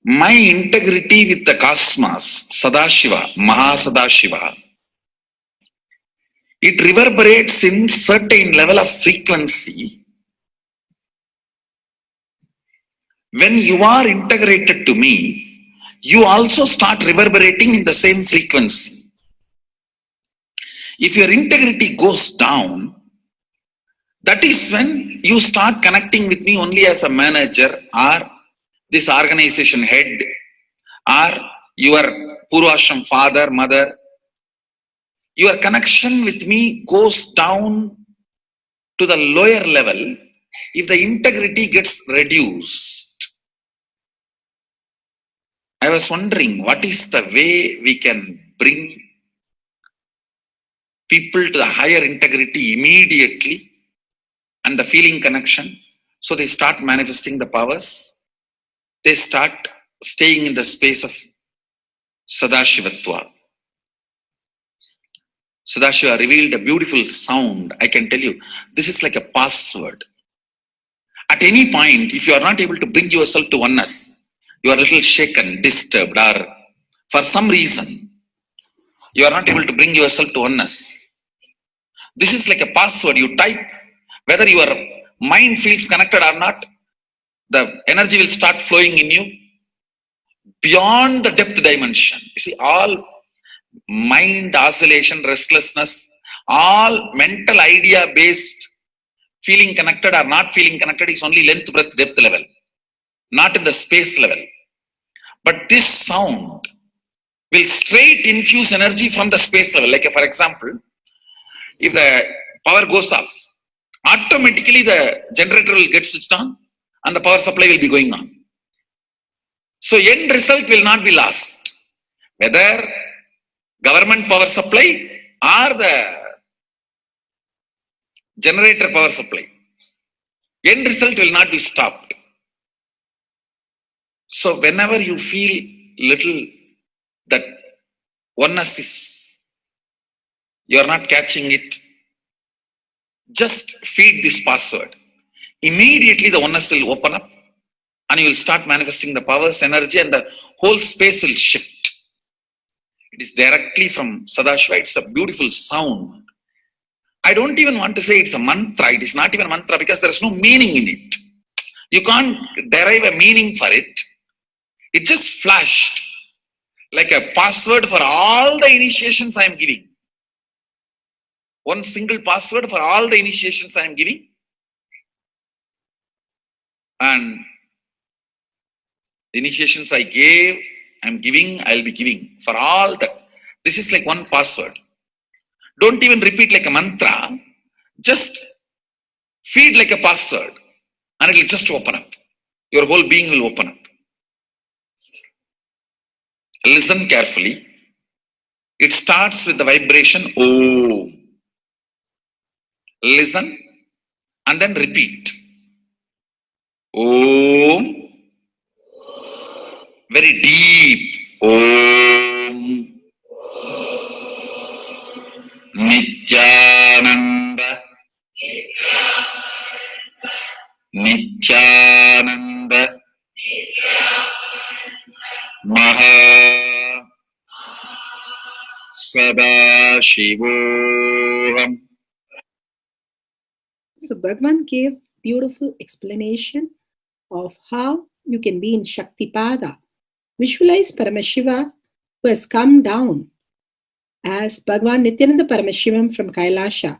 my integrity with the cosmos, Sadashiva, Mahasadashiva, it reverberates in certain level of frequency. When you are integrated to me, you also start reverberating in the same frequency. If your integrity goes down, that is when you start connecting with me only as a manager or this organization head or your Purvashram father, mother. Your connection with me goes down to the lower level if the integrity gets reduced. I was wondering, what is the way we can bring people to the higher integrity immediately and the feeling connection, so they start manifesting the powers, they start staying in the space of Sadashivatva. Sadashiva revealed a beautiful sound. I can tell you, this is like a password. At any point, if you are not able to bring yourself to oneness, you are a little shaken, disturbed, or for some reason, you are not able to bring yourself to oneness. This is like a password. You type, whether your mind feels connected or not, the energy will start flowing in you beyond the depth dimension. You see, all mind oscillation, restlessness, all mental idea based feeling connected or not feeling connected is only length, breadth, depth level, not in the space level. But this sound will straight infuse energy from the space level. Like for example, if the power goes off, automatically the generator will get switched on and the power supply will be going on. So end result will not be lost. Whether government power supply or the generator power supply, end result will not be stopped. So whenever you feel little that oneness is, you are not catching it, just feed this password. Immediately the oneness will open up and you will start manifesting the powers, energy, and the whole space will shift. It is directly from Sadashiva. It's a beautiful sound. I don't even want to say it's a mantra. It is not even a mantra because there is no meaning in it. You can't derive a meaning for it. It just flashed like a password for all the initiations I am giving. One single password for all the initiations I am giving. And the initiations I gave, I'm giving, I'll be giving for all that. This is like one password. Don't even repeat like a mantra. Just feed like a password and it will just open up. Your whole being will open up. Listen carefully. It starts with the vibration Om. Listen and then repeat. Om. Very deep. Om. Nityananda. Nityananda. Maha Sadashivoham. So Bhagavan gave beautiful explanation of how you can be in Shaktipada. Visualize Paramashiva who has come down as Bhagavan Nityananda Paramashivam from Kailasha.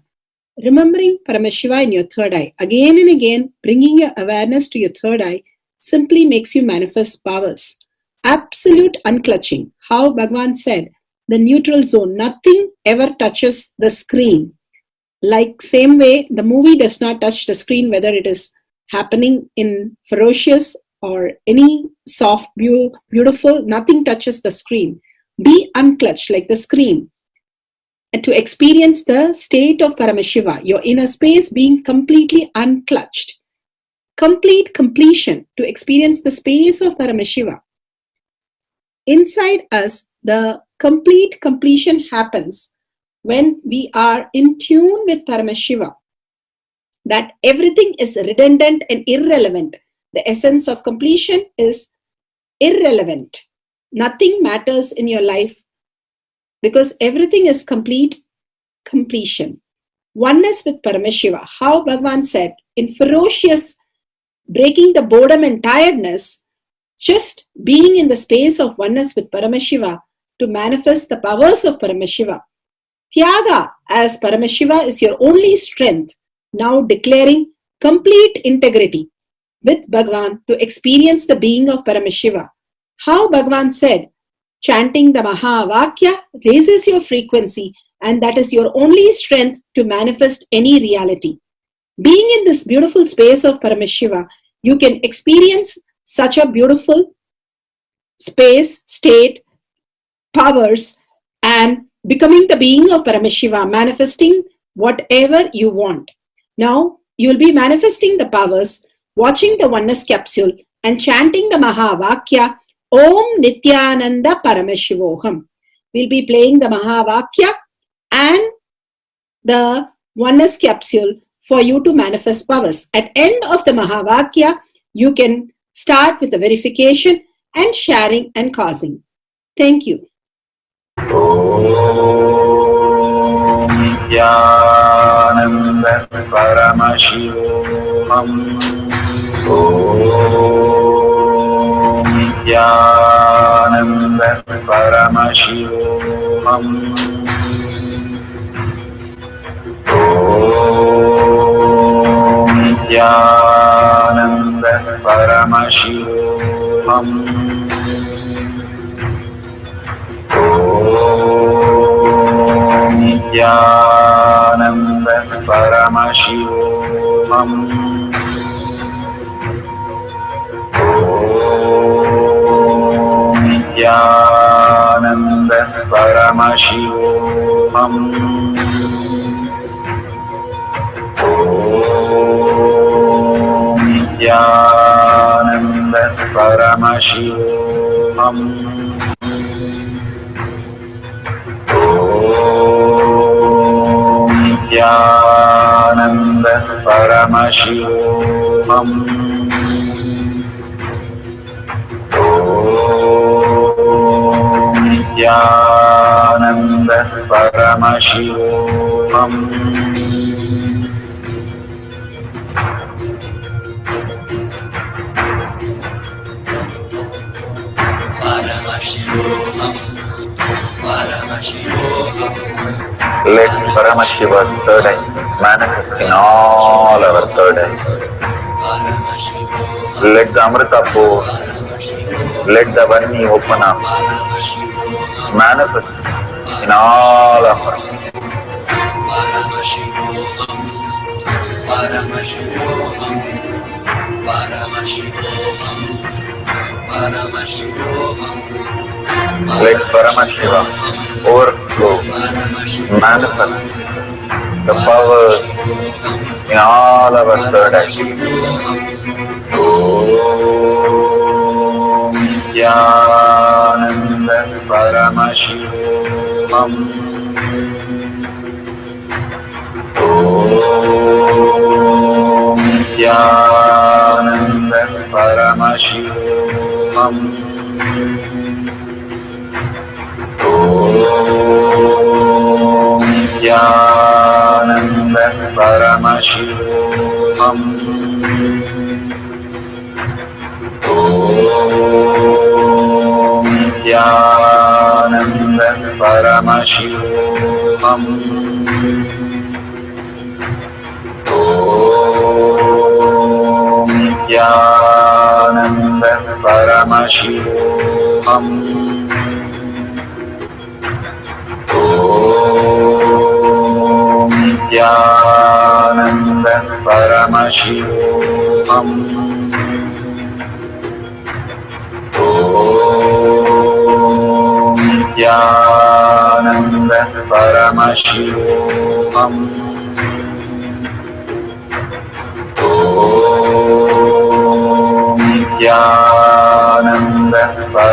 Remembering Paramashiva in your third eye, again and again, bringing your awareness to your third eye simply makes you manifest powers. Absolute unclutching. How Bhagavan said, the neutral zone, nothing ever touches the screen. Like same way, the movie does not touch the screen, whether it is happening in ferocious or any soft, beautiful, nothing touches the screen. Be unclutched like the screen. And to experience the state of Paramashiva, your inner space being completely unclutched. Complete completion to experience the space of Paramashiva. Inside us, the complete completion happens when we are in tune with Paramashiva. That everything is redundant and irrelevant. The essence of completion is irrelevant. Nothing matters in your life because everything is complete completion. Oneness with Paramashiva. How Bhagavan said, in ferocious breaking the boredom and tiredness, just being in the space of oneness with Paramashiva to manifest the powers of Paramashiva. Tyaga as Paramashiva is your only strength, now declaring complete integrity with Bhagavan to experience the being of Paramashiva. How Bhagavan said, chanting the Mahavakya raises your frequency and that is your only strength to manifest any reality. Being in this beautiful space of Paramashiva, you can experience such a beautiful space, state, powers, and becoming the being of Paramashiva, manifesting whatever you want. Now, you'll be manifesting the powers, watching the oneness capsule, and chanting the Mahavakya, Om Nityananda Paramashivoham. We'll be playing the Mahavakya and the oneness capsule for you to manifest powers. At end of the Mahavakya, you can start with the verification and sharing and causing. Thank you. Nityananda Paramashivoham. Nityananda Paramashivoham. Nityananda Paramashivoham. Nityananda Paramashivoham. Nityananda Paramashivoham. Nityananda Paramashivoham. Nityananda Paramashivoham. Nityananda Paramashivoham. Paramashivoham, Paramashivoham, Let Paramashiva's third eye manifest in all our third eyes. Let the Amrita pour, let the Vani open up, manifest in all of us. Let Paramashiva overflow, manifest the powers in all our third eyes. Om Jnananda Paramashivam. Om Jnananda Paramashivam. Om Jnananda Paramashivam. Om Jnananda Paramashivam. Om Jnananda Paramashivam. Om Jnananda Paramashivam. Om Jnananda Paramashivam. Om Jnananda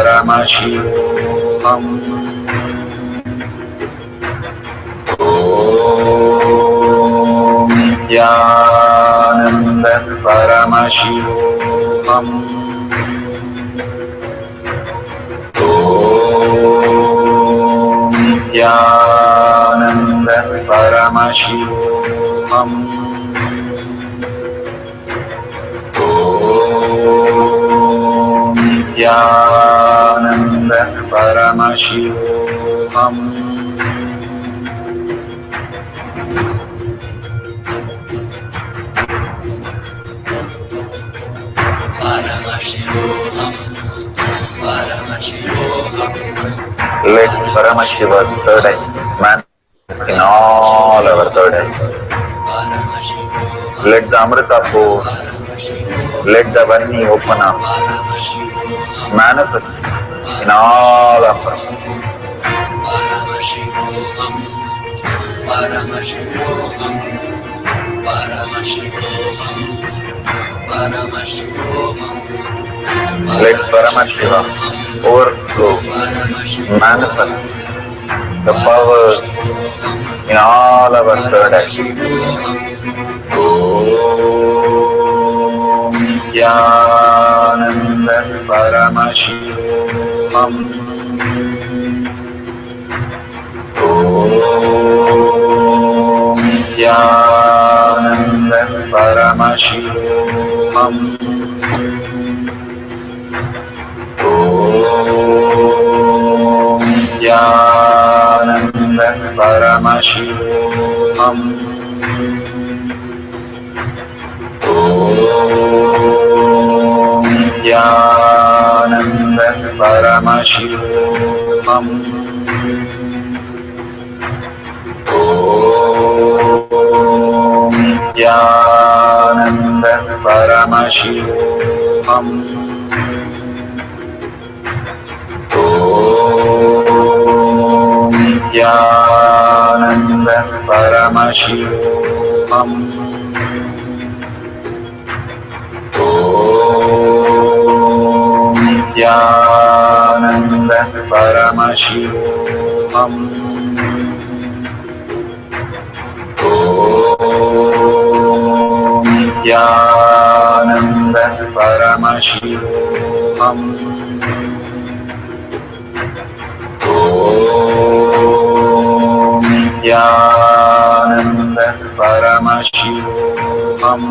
Paramashivam. Om Jnananda Paramashivam. Om Jnananda Paramashivam. Om Jnananda Paramashivam. Let Paramashiva's third eye manifest in all our third eyes. Let the Amrita pour, let the Vani open up, manifest in all of us. Let Paramashiva overflow, manifest the powers in all our third eyes. Om Jnananda Paramashivam. Om Jnananda Paramashivam. Om Jnananda Paramashivam. Om Jnananda Paramashivam. Om Jnananda Paramashivam. Om Jnananda Paramashivam. Om Jnananda Paramashivam. Om Jnananda Paramashivam. Om Jnananda Paramashivam. Om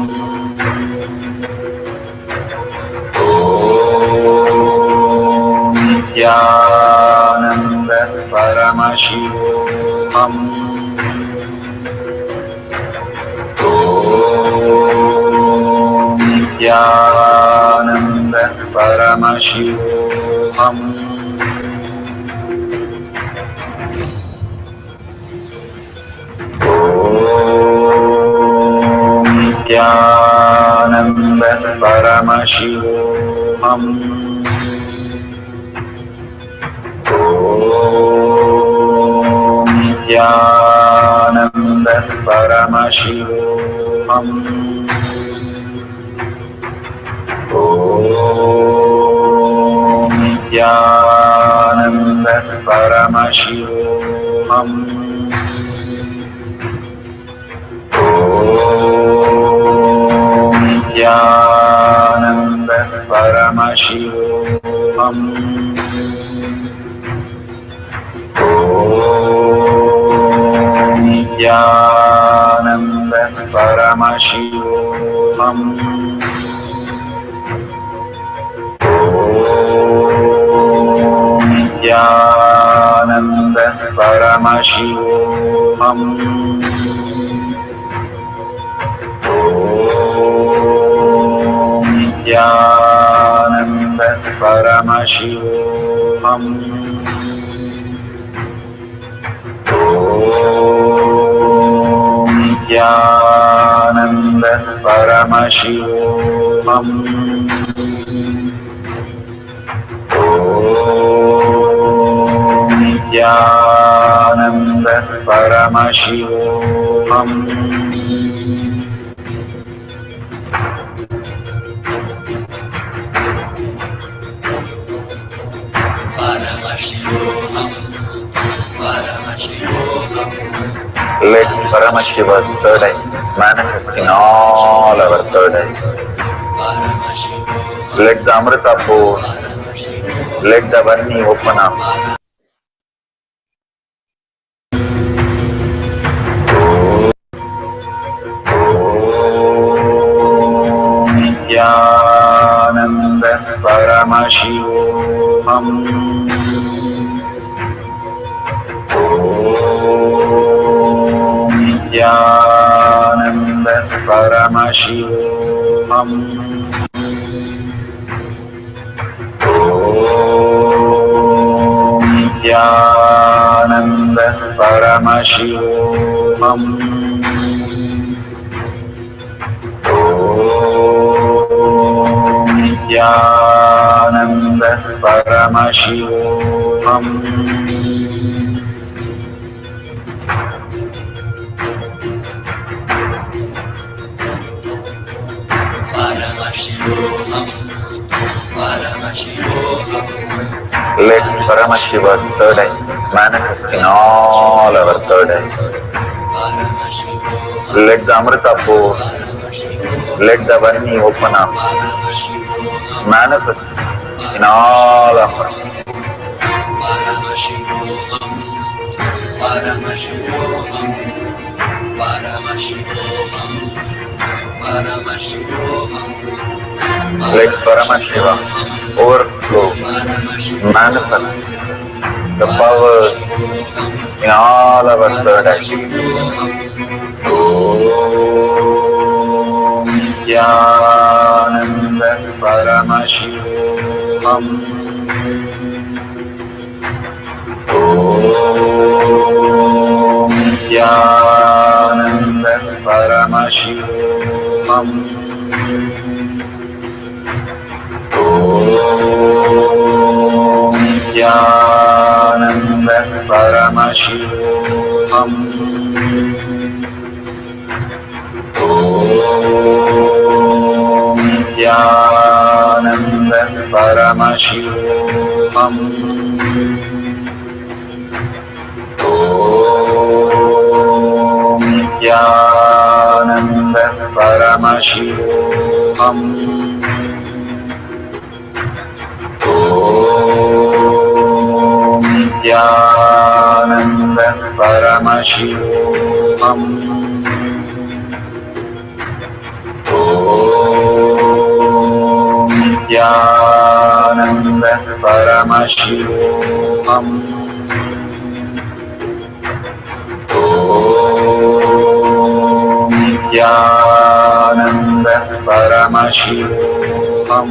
Jnananda Paramashivam. परमशिवोऽहम् नित्यानन्द परमशिवोऽहम् नित्यानन्द परमशिवोऽहम् नित्यानन्द परमशिवोऽहम् नित्यानन्द परमशिवोऽहम् नित्यानन्द परमशिवोऽहम् नित्यानन्द परमशिवोऽहम् नित्यानन्द परमशिवोऽहम् नित्यानन्द परमशिवोऽहम् नित्यानन्द परमशिवोऽहम् Let Paramashiva's third eye manifest in all our third eyes. Let the Amrita pour, let the Varni open up. Nityananda Paramashivoham. Nityananda Paramashivoham. Nityananda Paramashivoham. Nityananda Paramashivoham. Let Paramashiva's third eye manifest in all our third eyes. Let the Amrita pour, let the Varni open up, manifest in all of us. Let Paramashiva overflow, manifest the powers in all our third eyes. Om Nityananda Paramashivoham. Om Nityananda Paramashivoham. Om Nityananda Paramashivoham. Om Nityananda Paramashivoham. Om Nityananda Paramashivoham. Om Nityananda Paramashivoham. Om Nityananda Paramashivoham. Om Nityananda Paramashivoham.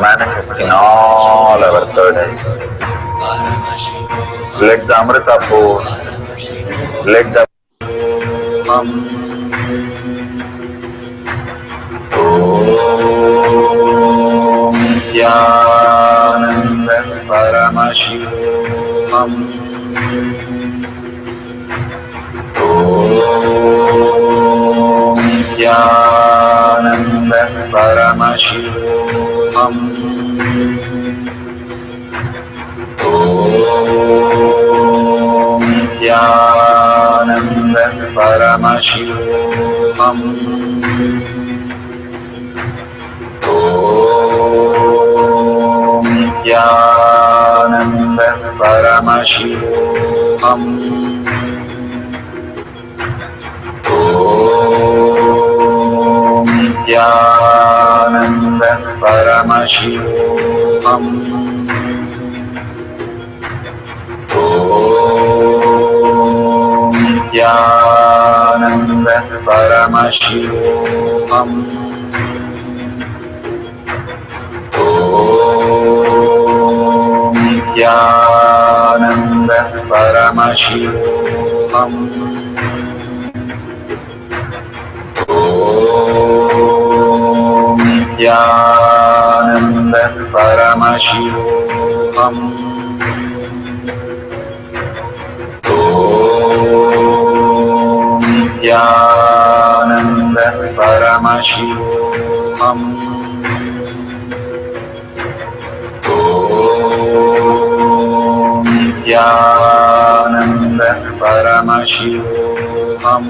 manifest in all our third eye. Let the Amrita pour, let the Om Nityananda Paramashivam Om Nityananda Paramashivam Om Nityananda Paramashivam Om Nityananda Paramashivam Om Nityananda Paramashivam Om Nityananda Paramashivam Om Nityananda Paramashivam Om Nityananda Paramashivam Om Nityananda Paramashivam Om Nityananda Paramashivam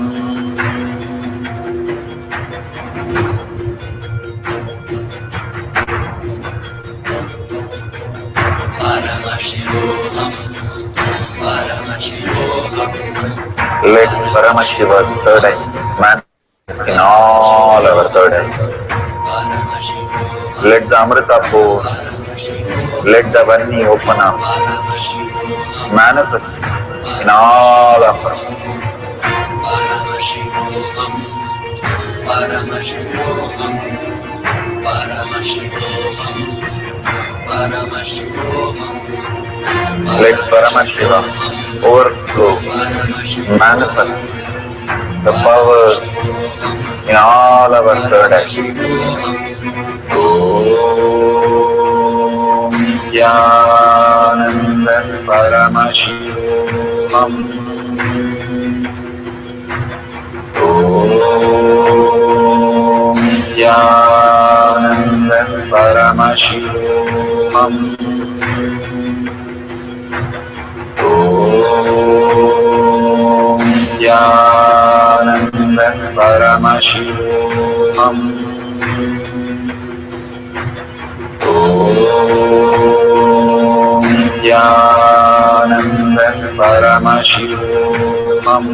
Let Paramashiva's third eye manifest in all our third eyes. Let the Amrita pour, let the Vani open up, manifest in all of us. Let Paramashiva overflow, manifest the powers in all our third eyes. Om Nityananda Paramashivam Om Nityananda Paramashivam Om Nityananda Paramashivam Om Nityananda Paramashivam Om Nityananda Paramashivam Om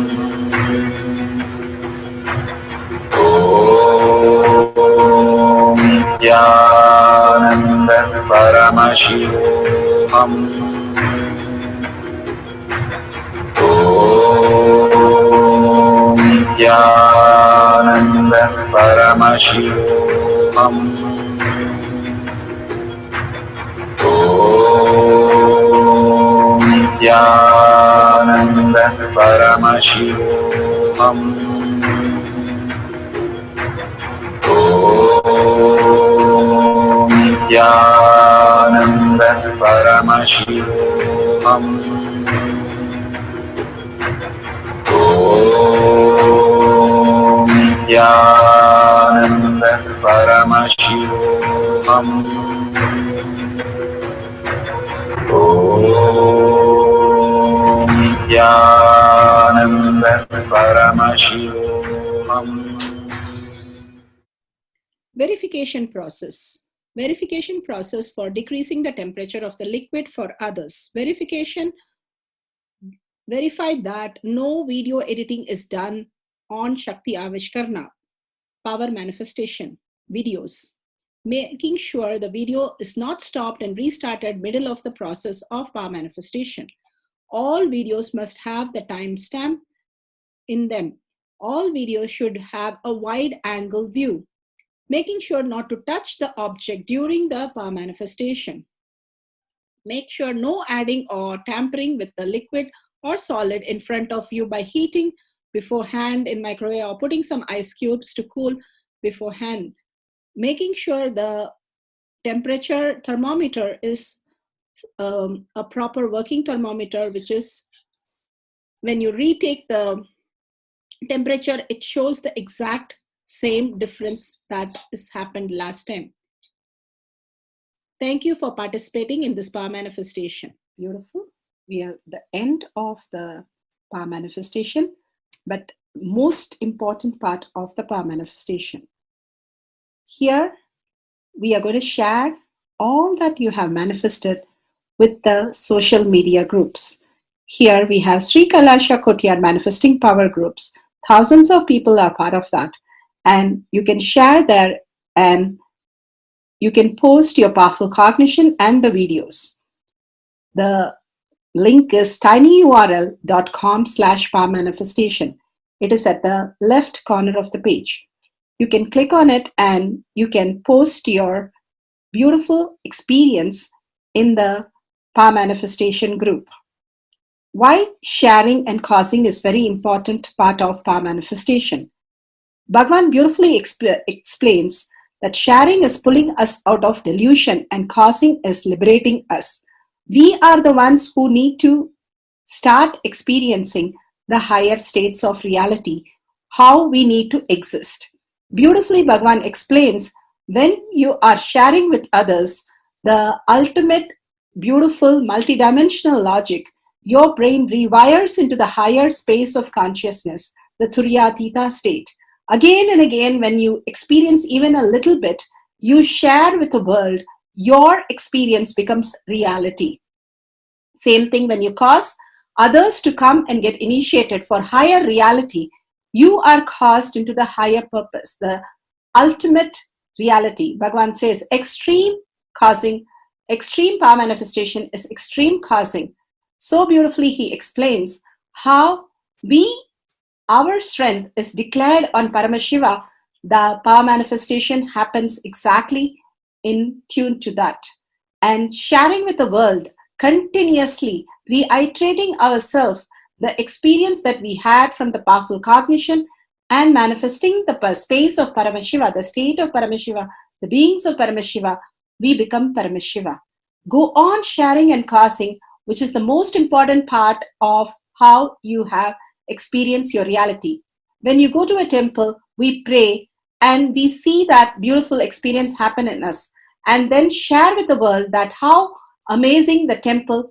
Nityananda Paramashivam Om Nityananda Paramashivam Om Nityananda Paramashivam Om Nityananda Paramashivam Om Nityananda Paramashivam. Verification process. Verification process for decreasing the temperature of the liquid for others. Verify that no video editing is done on Shakti Avishkarna, power manifestation videos. Making sure the video is not stopped and restarted middle of the process of power manifestation. All videos must have the timestamp in them. All videos should have a wide angle view. Making sure not to touch the object during the power manifestation. Make sure no adding or tampering with the liquid or solid in front of you by heating beforehand in microwave or putting some ice cubes to cool beforehand. Making sure the temperature thermometer is a proper working thermometer, which is when you retake the temperature, it shows the exact same difference that has happened last time. Thank you for participating in this power manifestation. Beautiful. We are at the end of the power manifestation, but most important part of the power manifestation. Here, we are going to share all that you have manifested with the social media groups. Here we have Sri Kailasha Kotyar Manifesting Power Groups. Thousands of people are part of that. And you can share there and you can post your powerful cognition and the videos. The link is tinyurl.com/power manifestation. It is at the left corner of the page. You can click on it and you can post your beautiful experience in the power manifestation group. Why sharing and causing is very important part of power manifestation. Bhagavan beautifully explains that sharing is pulling us out of delusion and causing is liberating us. We are the ones who need to start experiencing the higher states of reality, how we need to exist. Beautifully, Bhagavan explains when you are sharing with others the ultimate beautiful multidimensional logic, your brain rewires into the higher space of consciousness, the Turyatita state. Again and again, when you experience even a little bit, you share with the world, your experience becomes reality. Same thing when you cause others to come and get initiated for higher reality, you are caused into the higher purpose, the ultimate reality. Bhagavan says extreme causing, extreme power manifestation is extreme causing. So beautifully he explains how our strength is declared on Paramashiva. The power manifestation happens exactly in tune to that. And sharing with the world, continuously reiterating ourselves the experience that we had from the powerful cognition and manifesting the space of Paramashiva, the state of Paramashiva, the beings of Paramashiva, we become Paramashiva. Go on sharing and causing, which is the most important part of how you have experienced your reality. When you go to a temple, we pray and we see that beautiful experience happen in us, and then share with the world that how amazing the temple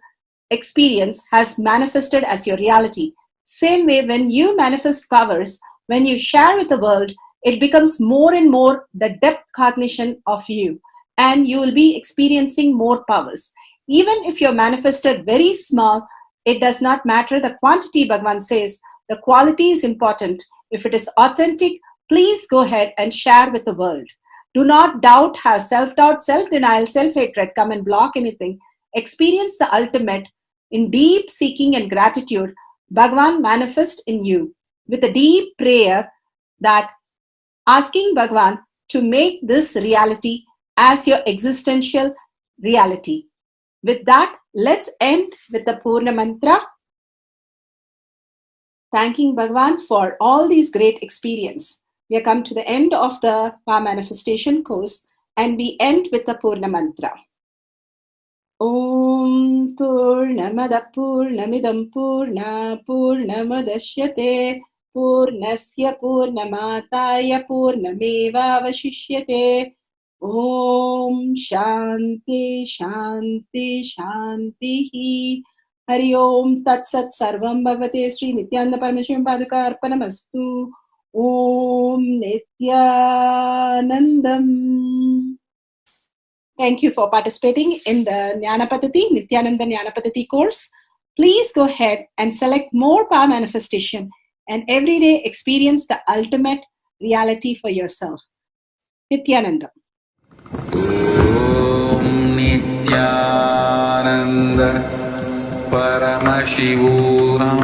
experience has manifested as your reality. Same way, when you manifest powers, when you share with the world, it becomes more and more the depth cognition of you, and you will be experiencing more powers. Even if you're manifested very small, it does not matter the quantity. Bhagavan says the quality is important. If it is authentic, please go ahead and share with the world. Do not doubt, have self-doubt, self-denial, self-hatred come and block anything. Experience the ultimate in deep seeking and gratitude. Bhagavan manifest in you with a deep prayer, that asking Bhagavan to make this reality as your existential reality. With that, let's end with the Purna Mantra. Thanking Bhagavan for all these great experience. We have come to the end of the power manifestation course, and we end with the Purna Mantra. Om Purnamada Purnamidam Purna Purnamadashyate Purnasya Purnamataya Purnameva Vashishyate. Om Shanti Shanti Shanti. Hari Om Tat Sat Sarvam Bhagavate Sri Nityananda Parameshivam Paduka Arpanamastu. Om Nityanandam. Thank you for participating in the Jnanapaddhati, Nityananda Jnanapaddhati course. Please go ahead and select more power manifestation and every day experience the ultimate reality for yourself. Nityananda. Om Nityananda Paramashivoham